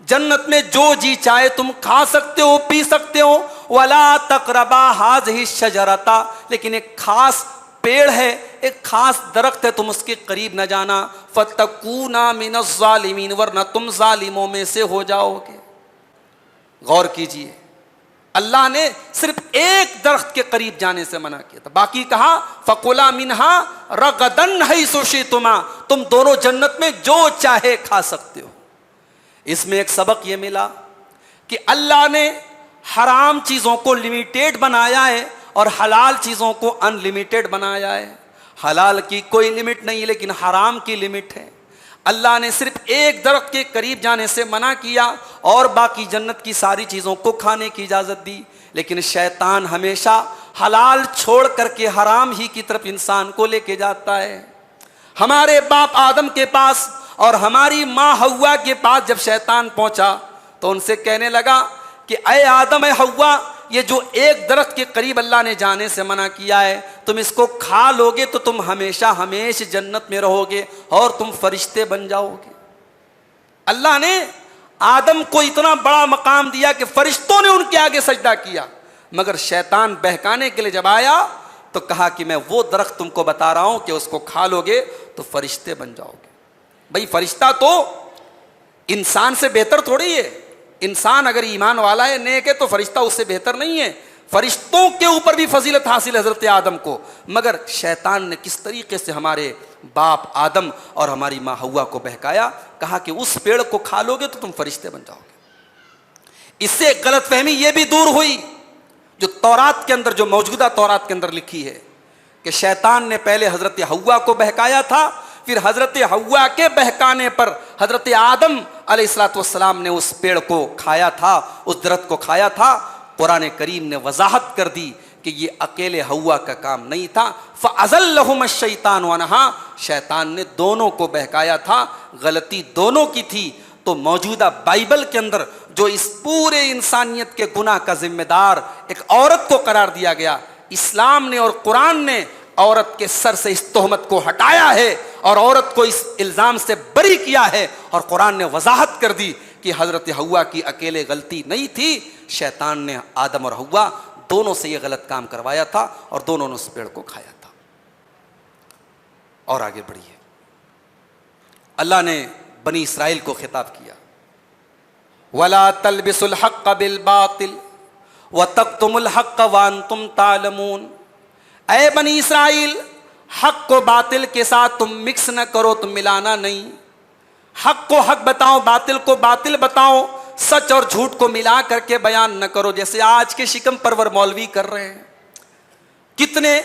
जन्नत में जो जी चाहे तुम खा सकते हो पी सकते हो। वला तक़रबा हाज़िही शजरता, लेकिन एक खास पेड़ है, एक खास दरख्त है, तुम उसके करीब न जाना। फतकूना मिनज़ ज़ालिमीन, वरना तुम जालिमों में से हो जाओगे। गौर कीजिए, अल्लाह ने सिर्फ एक दरख्त के करीब जाने से मना किया था, बाकी कहा फकुला मिन्हा रगदन हैसु शितुमा, तुम दोनों जन्नत में जो चाहे खा सकते हो। इसमें एक सबक यह मिला कि अल्लाह ने हराम चीज़ों को लिमिटेड बनाया है और हलाल चीज़ों को अनलिमिटेड बनाया है। हलाल की कोई लिमिट नहीं लेकिन हराम की लिमिट है। अल्लाह ने सिर्फ एक दरख्त के करीब जाने से मना किया और बाकी जन्नत की सारी चीज़ों को खाने की इजाज़त दी, लेकिन शैतान हमेशा हलाल छोड़ करके हराम ही की तरफ इंसान को लेके जाता है। हमारे बाप आदम के पास और हमारी माँ हव्वा के पास जब शैतान पहुंचा तो उनसे कहने लगा कि ऐ आदम ऐ हव्वा, ये जो एक दरख्त के करीब अल्लाह ने जाने से मना किया है, तुम इसको खा लोगे तो तुम हमेशा हमेशा जन्नत में रहोगे और तुम फरिश्ते बन जाओगे। अल्लाह ने आदम को इतना बड़ा मकाम दिया कि फरिश्तों ने उनके आगे सजदा किया, मगर शैतान बहकाने के लिए जब आया तो कहा कि मैं वो दरख्त तुमको बता रहा हूं कि उसको खा लोगे तो फरिश्ते बन जाओगे। भाई फरिश्ता तो इंसान से बेहतर थोड़ी है। इंसान अगर ईमान वाला है, नेक है, तो फरिश्ता उससे बेहतर नहीं है। फरिश्तों के ऊपर भी फजीलत हासिल है हजरत आदम को, मगर शैतान ने किस तरीके से हमारे बाप आदम और हमारी माँ हव्वा को बहकाया, कहा कि उस पेड़ को खा लोगे तो तुम फरिश्ते बन जाओगे। इससे गलतफहमी यह भी दूर हुई जो तौरात के अंदर, जो मौजूदा तौरात के अंदर लिखी है कि शैतान ने पहले हजरत हव्वा को बहकाया था, फिर हजरत हव्वा के बहकाने पर हजरत आदम अलैहिस्सलाम ने उस पेड़ को खाया था, उस दरख्त को खाया था। कुरान करीम ने वजाहत कर दी कि ये अकेले हव्वा का काम नहीं था। फ़अज़ल्लहुमुश्शैतानु अन्हा, शैतान ने दोनों को बहकाया था, गलती दोनों की थी। तो मौजूदा बाइबल के अंदर जो इस पूरे इंसानियत के गुनाह का जिम्मेदार एक औरत को करार दिया गया, इस्लाम ने और कुरान ने औरत के सर से इस तोहमत को हटाया है और औरत को इस इल्ज़ाम से बरी किया है। और कुरान ने वजाहत कर दी कि हज़रत हव्वा की अकेले गलती नहीं थी, शैतान ने आदम और हव्वा दोनों से ये गलत काम करवाया था और दोनों ने उस पेड़ को खाया था। और आगे बढ़िए, अल्लाह ने बनी इसराइल को खिताब किया, वला तलबिसुल हक़्क़ बिल बातिल व तक्तुमुल हक़्क़ व अंतुम तालमून। ऐ बनी इसराइल, हक को बातिल के साथ तुम मिक्स न करो, तुम मिलाना नहीं। हक को हक बताओ, बातिल को बातिल बताओ, सच और झूठ को मिला करके बयान न करो, जैसे आज के शिकम परवर मौलवी कर रहे हैं। कितने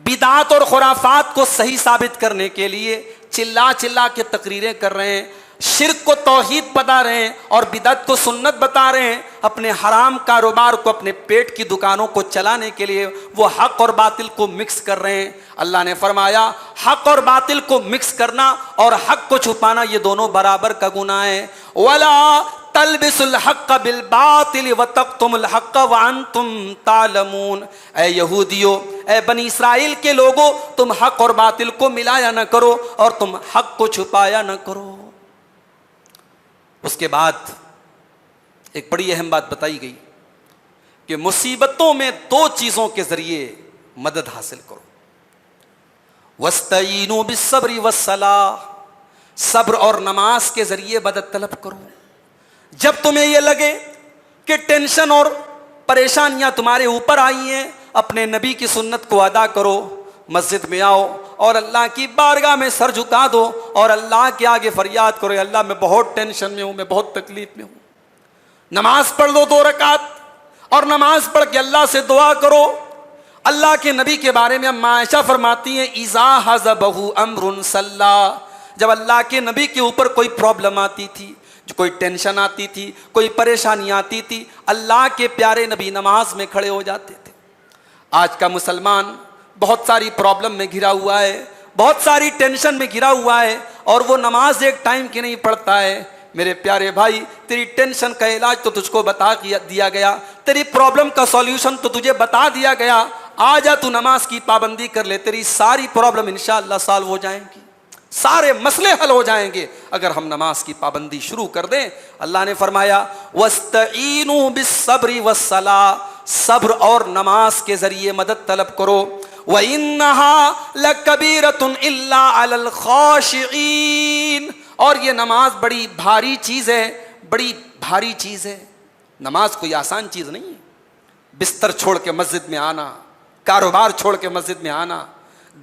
बिदात और खुराफात को सही साबित करने के लिए चिल्ला चिल्ला के तकरीरें कर रहे हैं, शिर्क को तौहीद बता रहे हैं और बिदअत को सुन्नत बता रहे हैं। अपने हराम कारोबार को, अपने पेट की दुकानों को चलाने के लिए वो हक और बातिल को मिक्स कर रहे हैं। अल्लाह ने फरमाया हक और बातिल को मिक्स करना और हक को छुपाना ये दोनों बराबर का गुनाह है। वला तलबिसुल हक़्क़ बिल बातिल व तक्तुमुल हक़्क़ व अंतुम तालमून। ऐ यहूदियों, ऐ बनी इसराइल के लोगों, तुम हक और बातिल को मिलाया न करो और तुम हक को छुपाया न करो। उसके बाद एक बड़ी अहम बात बताई गई कि मुसीबतों में दो चीजों के जरिए मदद हासिल करो। वस्तईनु बिस्सब्रि वस्सलाह, सब्र और नमाज के जरिए मदद तलब करो। जब तुम्हें यह लगे कि टेंशन और परेशानियां तुम्हारे ऊपर आई हैं, अपने नबी की सुन्नत को अदा करो, मस्जिद में आओ और अल्लाह की बारगाह में सर झुका दो और अल्लाह के आगे फरियाद करो, अल्लाह मैं बहुत टेंशन में हूं, मैं बहुत तकलीफ में हूं। नमाज पढ़ लो 2 रकात और नमाज पढ़ के अल्लाह से दुआ करो। अल्लाह के नबी के बारे में अम्मा आयशा फरमाती हैं, इज़ा हज़बहु अम्रुन सल्ला, जब अल्लाह के नबी के ऊपर कोई प्रॉब्लम आती थी, जो कोई टेंशन आती थी, कोई परेशानी आती थी, अल्लाह के प्यारे नबी नमाज में खड़े हो जाते थे। आज का मुसलमान बहुत सारी प्रॉब्लम में घिरा हुआ है, बहुत सारी टेंशन में घिरा हुआ है और वो नमाज एक टाइम की नहीं पढ़ता है। मेरे प्यारे भाई, तेरी टेंशन का इलाज तो तुझको बता दिया गया, तेरी प्रॉब्लम का सॉल्यूशन तो तुझे बता दिया गया। आ जा, तू नमाज की पाबंदी कर ले, तेरी सारी प्रॉब्लम इंशाअल्लाह सॉल्व हो जाएंगी, सारे मसले हल हो जाएंगे अगर हम नमाज की पाबंदी शुरू कर दें। अल्लाह ने फरमाया वस्तईनु बिस्सब्रि वस्सलाह, सब्र और नमाज के जरिए मदद तलब करो। व इन्नहा लकबीरतुन इल्ला अलल खाशिईन, और ये नमाज बड़ी भारी चीज है, बड़ी भारी चीज है। नमाज कोई आसान चीज नहीं है। बिस्तर छोड़ के मस्जिद में आना, कारोबार छोड़ के मस्जिद में आना,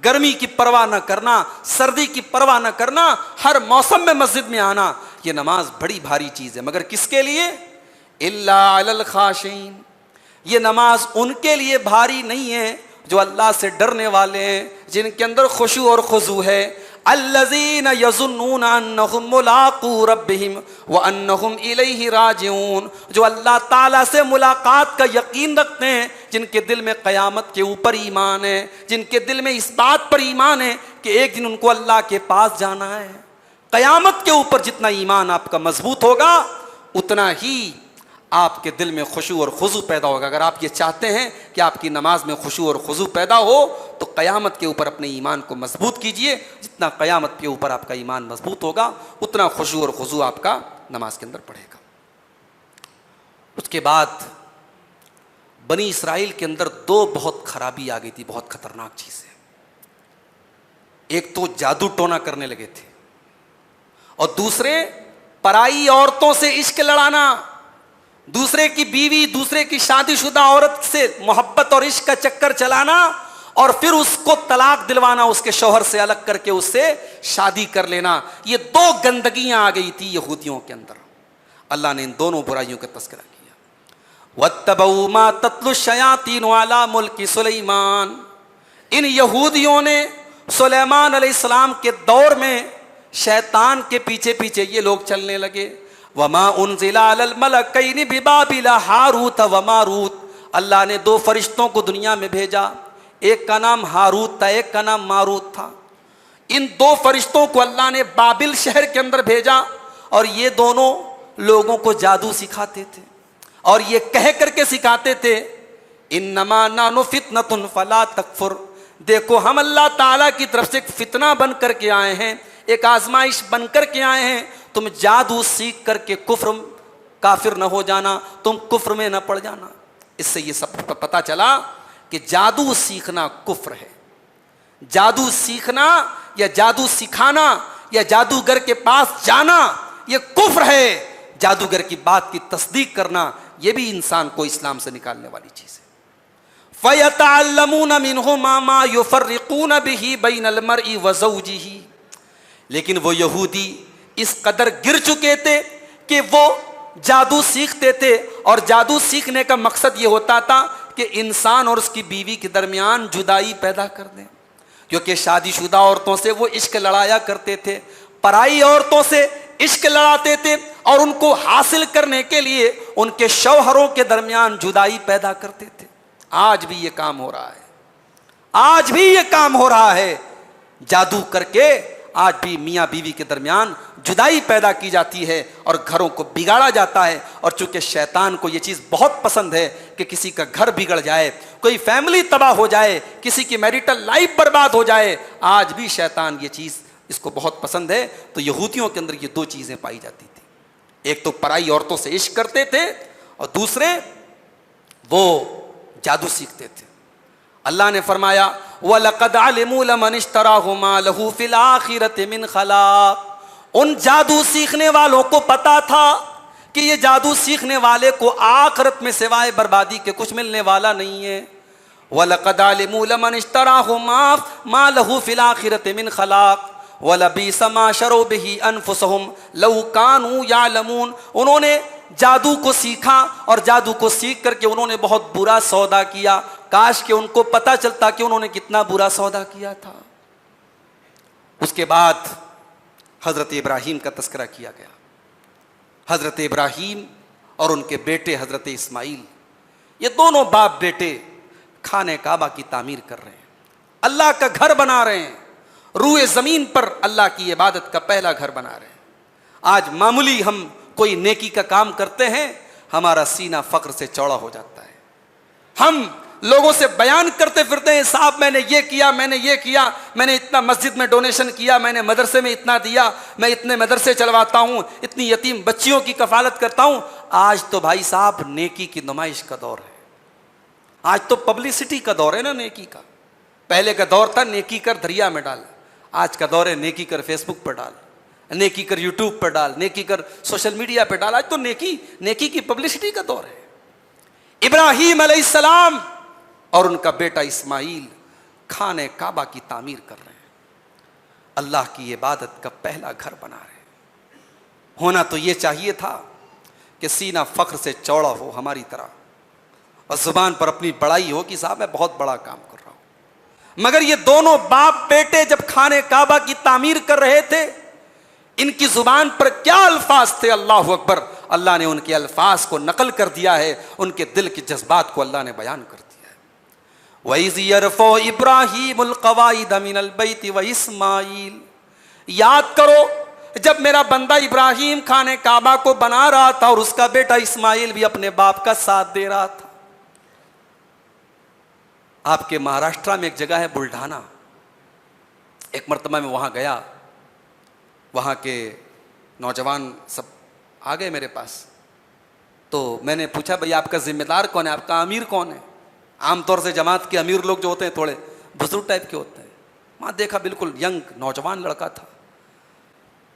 गर्मी की परवाह न करना, सर्दी की परवाह न करना, हर मौसम में मस्जिद में आना, ये नमाज बड़ी भारी चीज है। मगर किसके लिए? इल्ला अलल खाशिईन, ये नमाज उनके लिए भारी नहीं है जो अल्लाह से डरने वाले हैं, जिनके अंदर खुशू और खुजू है। अल्लज़ीना यज़ुन्नूना अन्नहुम मुलाक़ू रब्बिहिम व अन्नहुम इलैहि राजिऊन, जो अल्लाह ताला से मुलाकात का यकीन रखते हैं, जिनके दिल में क़यामत के ऊपर ईमान है, जिनके दिल में इस बात पर ईमान है कि एक दिन उनको अल्लाह के पास जाना है। क़यामत के ऊपर जितना ईमान आपका मजबूत होगा, उतना ही आपके दिल में खुशू और खुजू पैदा होगा। अगर आप ये चाहते हैं कि आपकी नमाज में खुशू और खुजू पैदा हो, तो क़यामत के ऊपर अपने ईमान को मजबूत कीजिए। जितना क़यामत के ऊपर आपका ईमान मजबूत होगा, उतना खुशू और खुजू आपका नमाज के अंदर पड़ेगा। उसके बाद बनी इसराइल के अंदर 2 बहुत खराबी आ गई थी, बहुत खतरनाक चीज़ें। एक तो जादू टोना करने लगे थे और दूसरे पराई औरतों से इश्क लड़ाना, दूसरे की बीवी, दूसरे की शादीशुदा औरत से मोहब्बत और इश्क का चक्कर चलाना और फिर उसको तलाक दिलवाना, उसके शौहर से अलग करके उससे शादी कर लेना। ये 2 गंदगियां आ गई थी यहूदियों के अंदर। अल्लाह ने इन दोनों बुराइयों का तज़किरा किया। वत्तबऊ मा तत्लु शयातीन अला मुल्की सुलैमान, इन यहूदियों ने सुलेमान अलैहिस्सलाम के दौर में शैतान के पीछे पीछे ये लोग चलने लगे। वमा उनज़िला अलल मलकैनि बिबाबिल हारूत व मारूत, अल्लाह ने 2 फरिश्तों को दुनिया में भेजा, एक का नाम हारूत था, एक का नाम मारूत था। इन 2 फरिश्तों को अल्लाह ने बाबिल शहर के अंदर भेजा और ये दोनों लोगों को जादू सिखाते थे और ये कह करके सिखाते थे, इन्नमा नानु फितनतुन फला तकफुर, देखो हम अल्लाह ताला की तरफ से एक फितना बन करके आए हैं, एक आजमाइश बन करके आए हैं, तुम जादू सीख करके कुफ्र काफिर न हो जाना, तुम कुफ्र में न पड़ जाना। इससे ये सब पता चला कि जादू सीखना कुफ्र है। जादू सीखना या जादू सिखाना या जादूगर के पास जाना ये कुफ्र है। जादूगर की बात की तस्दीक करना ये भी इंसान को इस्लाम से निकालने वाली चीज है। फ़यतअल्लमून मिन्हुमा मा युफ़र्रिक़ून बिही बैनल मर्इ व ज़ौजिही। लेकिन वो यहूदी इस कदर गिर चुके थे कि वो जादू सीखते थे, और जादू सीखने का मकसद ये होता था कि इंसान और उसकी बीवी के दरमियान जुदाई पैदा कर दें। क्योंकि शादीशुदा औरतों से वो इश्क लड़ाया करते थे, पराई औरतों से इश्क लड़ाते थे, और उनको हासिल करने के लिए उनके शौहरों के दरमियान जुदाई पैदा करते थे। आज भी ये काम हो रहा है, आज भी ये काम हो रहा है। जादू करके आज भी मियाँ बीवी के दरमियान जुदाई पैदा की जाती है और घरों को बिगाड़ा जाता है। और चूंकि शैतान को यह चीज़ बहुत पसंद है कि किसी का घर बिगड़ जाए, कोई फैमिली तबाह हो जाए, किसी की मैरिटल लाइफ बर्बाद हो जाए, आज भी शैतान ये चीज़ इसको बहुत पसंद है। तो यहूदियों के अंदर ये दो चीज़ें पाई जाती थी, एक तो पराई औरतों से इश्क करते थे, और दूसरे वो जादू सीखते थे। अल्लाह ने फरमाया वलक़द अलिमू लमन इश्तराहु मा लहू फिल आखिरति मिन खलाक। उन जादू सीखने वालों को पता था कि ये जादू सीखने वाले को आखिरत में सिवाय बर्बादी के कुछ मिलने वाला नहीं है। वलक़द अलिमू लमन इश्तराहु मा लहू फिल आखिरति मिन खलाक वलबीस मा शरू बिही अनफुसहुम लौ कानू यालमून। उन्होंने जादू को सीखा, और जादू को सीख करके उन्होंने बहुत बुरा सौदा किया। काश कि उनको पता चलता कि उन्होंने कितना बुरा सौदा किया था। उसके बाद हजरत इब्राहीम का तस्करा किया गया। हजरत इब्राहीम और उनके बेटे हजरत इस्माइल, ये दोनों बाप बेटे खाने काबा की तामीर कर रहे हैं, अल्लाह का घर बना रहे हैं, रूए ज़मीन पर अल्लाह की इबादत का पहला घर बना रहे हैं। आज मामूली हम कोई नेकी का काम करते हैं, हमारा सीना फक्र से चौड़ा हो जाता है। हम लोगों से बयान करते फिरते हैं, साहब मैंने ये किया, मैंने ये किया, मैंने इतना मस्जिद में डोनेशन किया, मैंने मदरसे में इतना दिया, मैं इतने मदरसे चलवाता हूँ, इतनी यतीम बच्चियों की कफालत करता हूँ। आज तो भाई साहब नेकी की नुमाइश का दौर है, आज तो पब्लिसिटी का दौर है ना नेकी का। पहले का दौर था नेकी कर दरिया में डाल, आज का दौर है नेकी कर फेसबुक पर डाल, नेकी कर यूट्यूब पर डाल, नेकी कर सोशल मीडिया पर डाल। आज तो नेकी की पब्लिसिटी का दौर है। इब्राहीम अलैहिस्सलाम और उनका बेटा इस्माइल खाने काबा की तामीर कर रहे हैं, अल्लाह की इबादत का पहला घर बना रहे हैं। होना तो ये चाहिए था कि सीना फख्र से चौड़ा हो हमारी तरह, और जुबान पर अपनी बड़ाई हो कि साहब मैं बहुत बड़ा काम कर रहा हूं। मगर ये दोनों बाप बेटे जब खाने काबा की तामीर कर रहे थे, इनकी जुबान पर क्या अल्फाज थे, अल्लाह अकबर। अल्लाह ने उनके अल्फाज को नकल कर दिया है, उनके दिल के जज्बात को अल्लाह ने बयान कर दिया है। वइज़ यरफ़उ इब्राहीमुल क़वाइद मिनल बैति व इस्माईल। याद करो जब मेरा बंदा इब्राहीम खाने काबा को बना रहा था और उसका बेटा इस्माईल भी अपने बाप का साथ दे रहा था। आपके महाराष्ट्र में एक जगह है बुल्ढाना, एक मरतबा में वहां गया, वहाँ के नौजवान सब आ गए मेरे पास, तो मैंने पूछा भाई आपका जिम्मेदार कौन है, आपका अमीर कौन है। आमतौर से जमात के अमीर लोग जो होते हैं थोड़े बुजुर्ग टाइप के होते हैं, वहाँ देखा बिल्कुल यंग नौजवान लड़का था।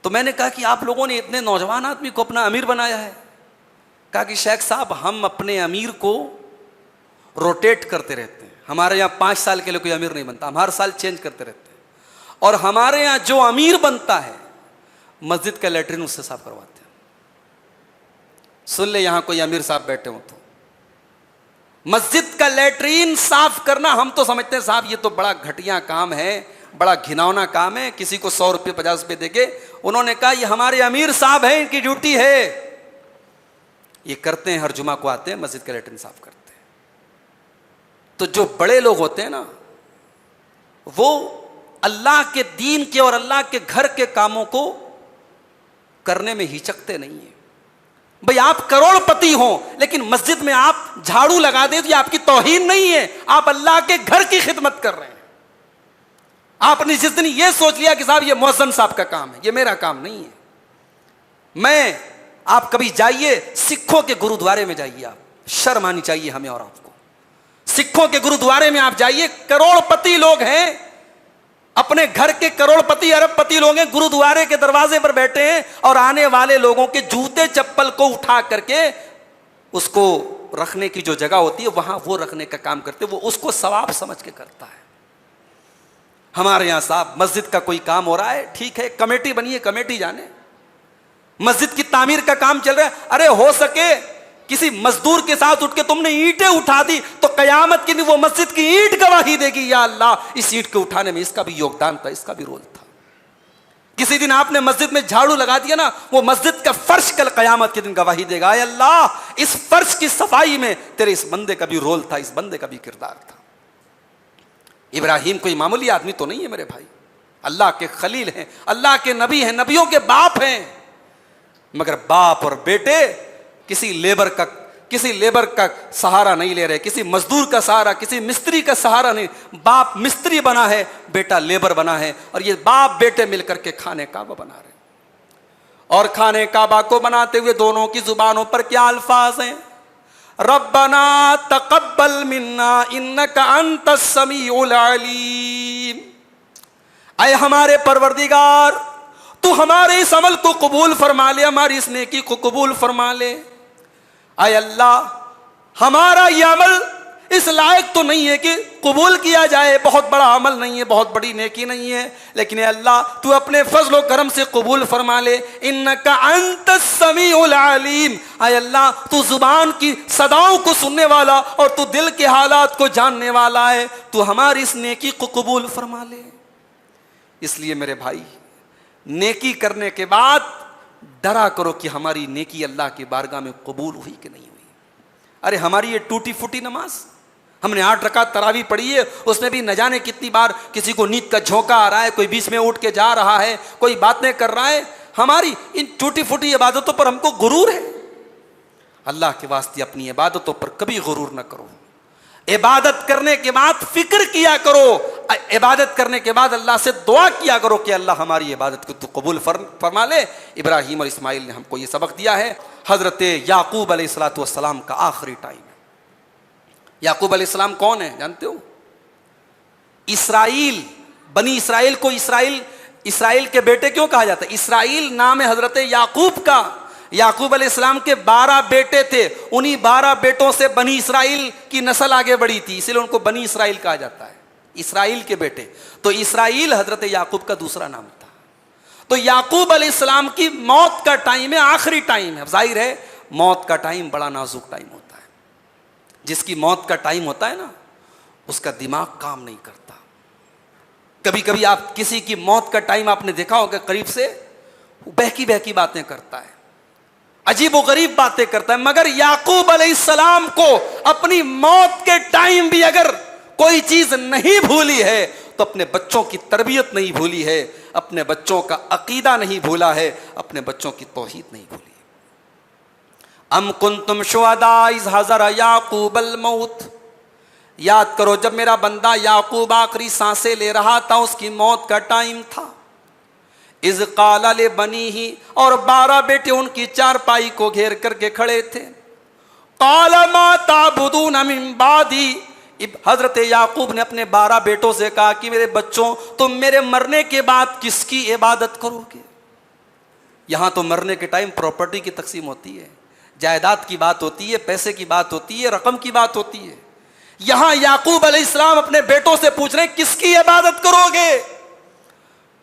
तो मैंने कहा कि आप लोगों ने इतने नौजवान आदमी को अपना अमीर बनाया है। कहा कि शेख साहब हम अपने अमीर को रोटेट करते रहते हैं, हमारे यहाँ 5 साल के लिए कोई अमीर नहीं बनता, हम हर साल चेंज करते रहते हैं। और हमारे यहाँ जो अमीर बनता है मस्जिद का लेटरिन उससे साफ करवाते हैं। सुन ले यहाँ कोई अमीर साहब बैठे हो तो मस्जिद का लेटरिन साफ करना हम तो समझते हैं साहब ये तो बड़ा घटिया काम है, बड़ा घिनौना काम है, किसी को 100 रुपये 50 रुपये देके। उन्होंने कहा ये हमारे अमीर साहब हैं, इनकी ड्यूटी है, ये करते हैं, हर जुमा को आते हैं मस्जिद का लेटरिन साफ करते हैं। तो जो बड़े लोग होते हैं ना, वो अल्लाह के दीन के और अल्लाह के घर के कामों को करने में हिचकते नहीं है। भाई आप करोड़पति हो लेकिन मस्जिद में आप झाड़ू लगा दे तो ये आपकी तौहीन नहीं है, आप अल्लाह के घर की खिदमत कर रहे हैं। आपने जिस दिन ये सोच लिया कि साहब ये मुअज्जिन साहब का काम है, ये मेरा काम नहीं है। आप कभी जाइए सिखों के गुरुद्वारे में जाइए, आप शर्म आनी चाहिए हमें और आपको। सिखों के गुरुद्वारे में आप जाइए, करोड़पति लोग हैं, अपने घर के करोड़पति अरबपति लोग हैं, गुरुद्वारे के दरवाजे पर बैठे हैं और आने वाले लोगों के जूते चप्पल को उठा करके उसको रखने की जो जगह होती है वहां वो रखने का काम करते, वो उसको सवाब समझ के करता है। हमारे यहां साहब मस्जिद का कोई काम हो रहा है, ठीक है, कमेटी बनी है, कमेटी जाने। मस्जिद की तामीर का काम चल रहा है, अरे हो सके किसी मजदूर के साथ उठ के तुमने ईंटें उठा दी तो कयामत के दिन वो मस्जिद की ईंट गवाही देगी, या अल्लाह इस ईंट के उठाने में इसका भी योगदान था, इसका भी रोल था। किसी दिन आपने मस्जिद में झाड़ू लगा दिया ना, वो मस्जिद का फर्श कल कयामत के दिन गवाही देगा, या अल्लाह इस फर्श की सफाई में तेरे इस बंदे का भी रोल था, इस बंदे का भी किरदार था। इब्राहिम कोई मामूली आदमी तो नहीं है मेरे भाई, अल्लाह के खलील हैं, अल्लाह के नबी हैं, नबियों के बाप हैं। मगर बाप और बेटे किसी लेबर का सहारा नहीं ले रहे, किसी मजदूर का सहारा, किसी मिस्त्री का सहारा नहीं। बाप मिस्त्री बना है, बेटा लेबर बना है, और ये बाप बेटे मिलकर के खाने काबा बना रहे। और खाने काबा को बनाते हुए दोनों की जुबानों पर क्या अल्फाज हैं? रब्बना तकब्बल मिन्ना इन्नका अंतस समीउल अलीम। ऐ हमारे परवरदिगार, तू हमारे इस अमल को कबूल फरमा ले, हमारी इस नेकी को कबूल फरमा ले। आय अल्लाह, हमारा यह अमल इस लायक तो नहीं है कि कबूल किया जाए, बहुत बड़ा अमल नहीं है, बहुत बड़ी नेकी नहीं है, लेकिन अल्लाह तू अपने फजल व करम से कबूल फरमा ले। इन्नका अंतस समीउल अलीम। आय अल्लाह, तू जुबान की सदाओं को सुनने वाला और तू दिल के हालात को जानने वाला है, तू हमारी इस नेकी को कबूल फरमा ले। इसलिए मेरे भाई, नेकी करने के बाद डरा करो कि हमारी नेकी अल्लाह की बारगाह में कबूल हुई कि नहीं हुई। अरे हमारी ये टूटी फूटी नमाज, हमने 8 रकात तरावी पढ़ी है, उसमें भी न जाने कितनी बार किसी को नींद का झोंका आ रहा है, कोई बीच में उठ के जा रहा है, कोई बातें कर रहा है। हमारी इन टूटी फूटी इबादतों पर हमको गुरूर है। अल्लाह के वास्ते अपनी इबादतों पर कभी गुरूर ना करो। इबादत करने के बाद फिक्र किया करो, इबादत करने के बाद अल्लाह से दुआ किया करो कि अल्लाह हमारी इबादत को तू कबूल फरमा ले। इब्राहिम और इस्माइल ने हमको ये सबक दिया है। हजरत याकूब अलैहिस्सलातु वस्सलाम का आखिरी टाइम है। याकूब अलैहिस्सलाम कौन है जानते हो? इसराइल, बनी इसराइल को इसराइल के बेटे क्यों कहा जाता है? इसराइल नाम है हजरत याकूब का। याकूब अलैहिस्सलाम के 12 बेटे थे, उन्हीं 12 बेटों से बनी इसराइल की नस्ल आगे बढ़ी थी, इसलिए उनको बनी इसराइल कहा जाता है, इसराइल के बेटे। तो इसराइल हजरत याकूब का दूसरा नाम था। तो याकूब अलैहिस्सलाम की मौत का टाइम है, आखिरी टाइम है। जाहिर है मौत का टाइम बड़ा नाजुक टाइम होता है। जिसकी मौत का टाइम होता है ना, उसका दिमाग काम नहीं करता। कभी कभी आप किसी की मौत का टाइम आपने देखा होगा करीब से, बहकी बहकी बातें करता है, अजीब व गरीब बातें करता है। मगर याकूब अलैहिस्सलाम को अपनी मौत के टाइम भी अगर कोई चीज नहीं भूली है तो अपने बच्चों की तरबियत नहीं भूली है, अपने बच्चों का अकीदा नहीं भूला है, अपने बच्चों की तौहीद नहीं भूली। अम कुंतुम शुहदा इज़ हज़र याकूब अल मौत। याद करो जब मेरा बंदा याकूब आखिरी सांसें ले रहा था, उसकी मौत का टाइम था। इज़ क़ाला ले बनी ही, और 12 बेटे उनकी चारपाई को घेर करके खड़े थे। क़ाला मा ताबुदून मिन बादी। हजरत याकूब ने अपने 12 बेटों से कहा कि मेरे बच्चों, तुम मेरे मरने के बाद किसकी इबादत करोगे? यहां तो मरने के टाइम प्रॉपर्टी की तकसीम होती है, जायदाद की बात होती है, पैसे की बात होती है, रकम की बात होती है। यहां याकूब अलैहिस्सलाम अपने बेटों से पूछ रहे किसकी इबादत करोगे?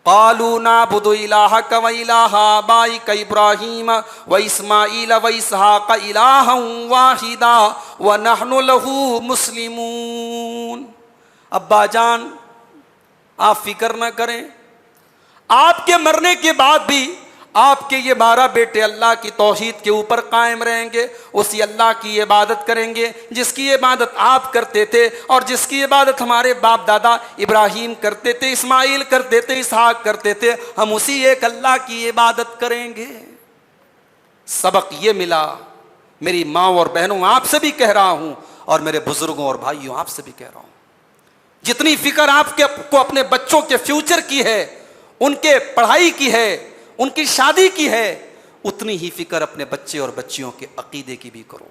क़ालू नाबुदु इलाहक व इलाहा आबाइक इब्राहीम व इस्माईल व इसहाक़ इलाहन वाहिदा व नहनु लहू मुस्लिमून। अब्बा जान आप फिक्र न करें, आपके मरने के बाद भी आपके ये 12 बेटे अल्लाह की तौहीद के ऊपर कायम रहेंगे, उसी अल्लाह की इबादत करेंगे जिसकी इबादत आप करते थे और जिसकी इबादत हमारे बाप दादा इब्राहीम करते थे, इस्माइल करते थे, इसहाक करते थे। हम उसी एक अल्लाह की इबादत करेंगे। सबक ये मिला, मेरी माँ और बहनों आपसे भी कह रहा हूँ, और मेरे बुजुर्गों और भाइयों आपसे भी कह रहा हूँ, जितनी फिक्र आपको अपने बच्चों के फ्यूचर की है, उनके पढ़ाई की है, उनकी शादी की है, उतनी ही फिक्र अपने बच्चे और बच्चियों के अकीदे की भी करो,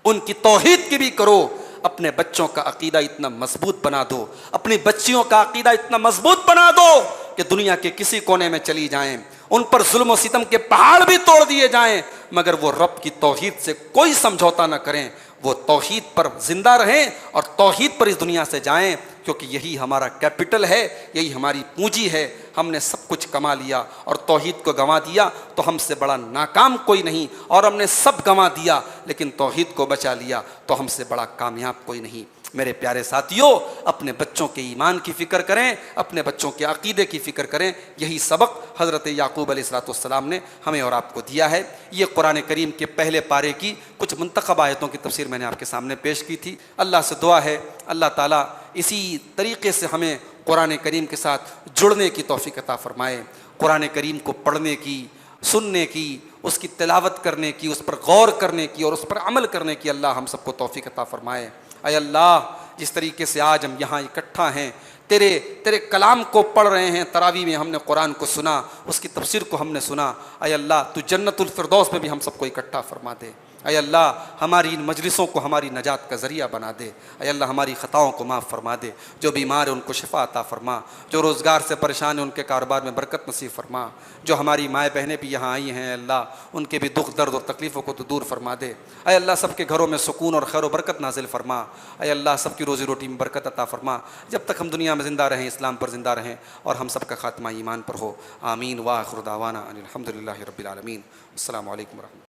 उनकी तौहीद की भी करो। अपने बच्चों का अकीदा इतना मजबूत बना दो, अपनी बच्चियों का अकीदा इतना मजबूत बना दो, कि दुनिया के किसी कोने में चली जाएं, उन पर जुल्म और सितम के पहाड़ भी तोड़ दिए जाएं, मगर वो रब की तौहीद से कोई समझौता न करें, वो तौहीद पर जिंदा रहें और तौहीद पर इस दुनिया से जाएं, क्योंकि यही हमारा कैपिटल है, यही हमारी पूंजी है। हमने सब कुछ कमा लिया और तौहीद को गंवा दिया तो हमसे बड़ा नाकाम कोई नहीं, और हमने सब गंवा दिया लेकिन तौहीद को बचा लिया तो हमसे बड़ा कामयाब कोई नहीं। मेरे प्यारे साथियों, अपने बच्चों के ईमान की फ़िक्र करें, अपने बच्चों के अकीदे की फ़िक्र करें। यही सबक हज़रत याकूब अलैहिस्सलाम ने हमें और आपको दिया है। ये कुरान करीम के पहले पारे की कुछ मुंतखब आयतों की तफसीर मैंने आपके सामने पेश की थी। अल्लाह से दुआ है अल्लाह ताला इसी तरीके से हमें कुरान करीम के साथ जुड़ने की तौफीक अता फ़रमाए, कुरान करीम को पढ़ने की, सुनने की, उसकी तिलावत करने की, उस पर गौर करने की और उस पर अमल करने की अल्लाह हम सबको तौफीक अता फ़रमाए। अय अल्लाह, जिस तरीके से आज हम यहाँ इकट्ठा हैं, तेरे कलाम को पढ़ रहे हैं, तरावी में हमने कुरान को सुना, उसकी तफसीर को हमने सुना, अय अल्लाह तू जन्नतुल फिरदौस में भी हम सबको इकट्ठा फरमा दे। अय अल्लाह, हमारी इन मजलिसों को हमारी नजात का ज़रिया बना दे। अय अल्लाह, हमारी ख़ताओं को माफ़ फरमा दे। जो बीमार है उनको शिफा अता फ़रमा, जो रोज़गार से परेशान है उनके कारोबार में बरकत नसीब फ़रमा, जो हमारी माएँ बहनें भी यहाँ आई हैं अल्लाह उनके भी दुख दर्द और तकलीफ़ों को तो दूर फरमा दे। अय अल्लाह, सबके घरों में सुकून और खैर बरकत नाजिल फरमा। अय अल्लाह, सबकी रोज़ी रोटी में बरकत अता फ़रमा। जब तक हम दुनिया में ज़िंदा रहें इस्लाम पर ज़िंदा रहें और हम सबका खात्मा ईमान पर हो। आमीन व आखिर दावाना अनिल हम्दुलिल्लाहि रब्बिल आलमीन। अस्सलामु अलैकुम।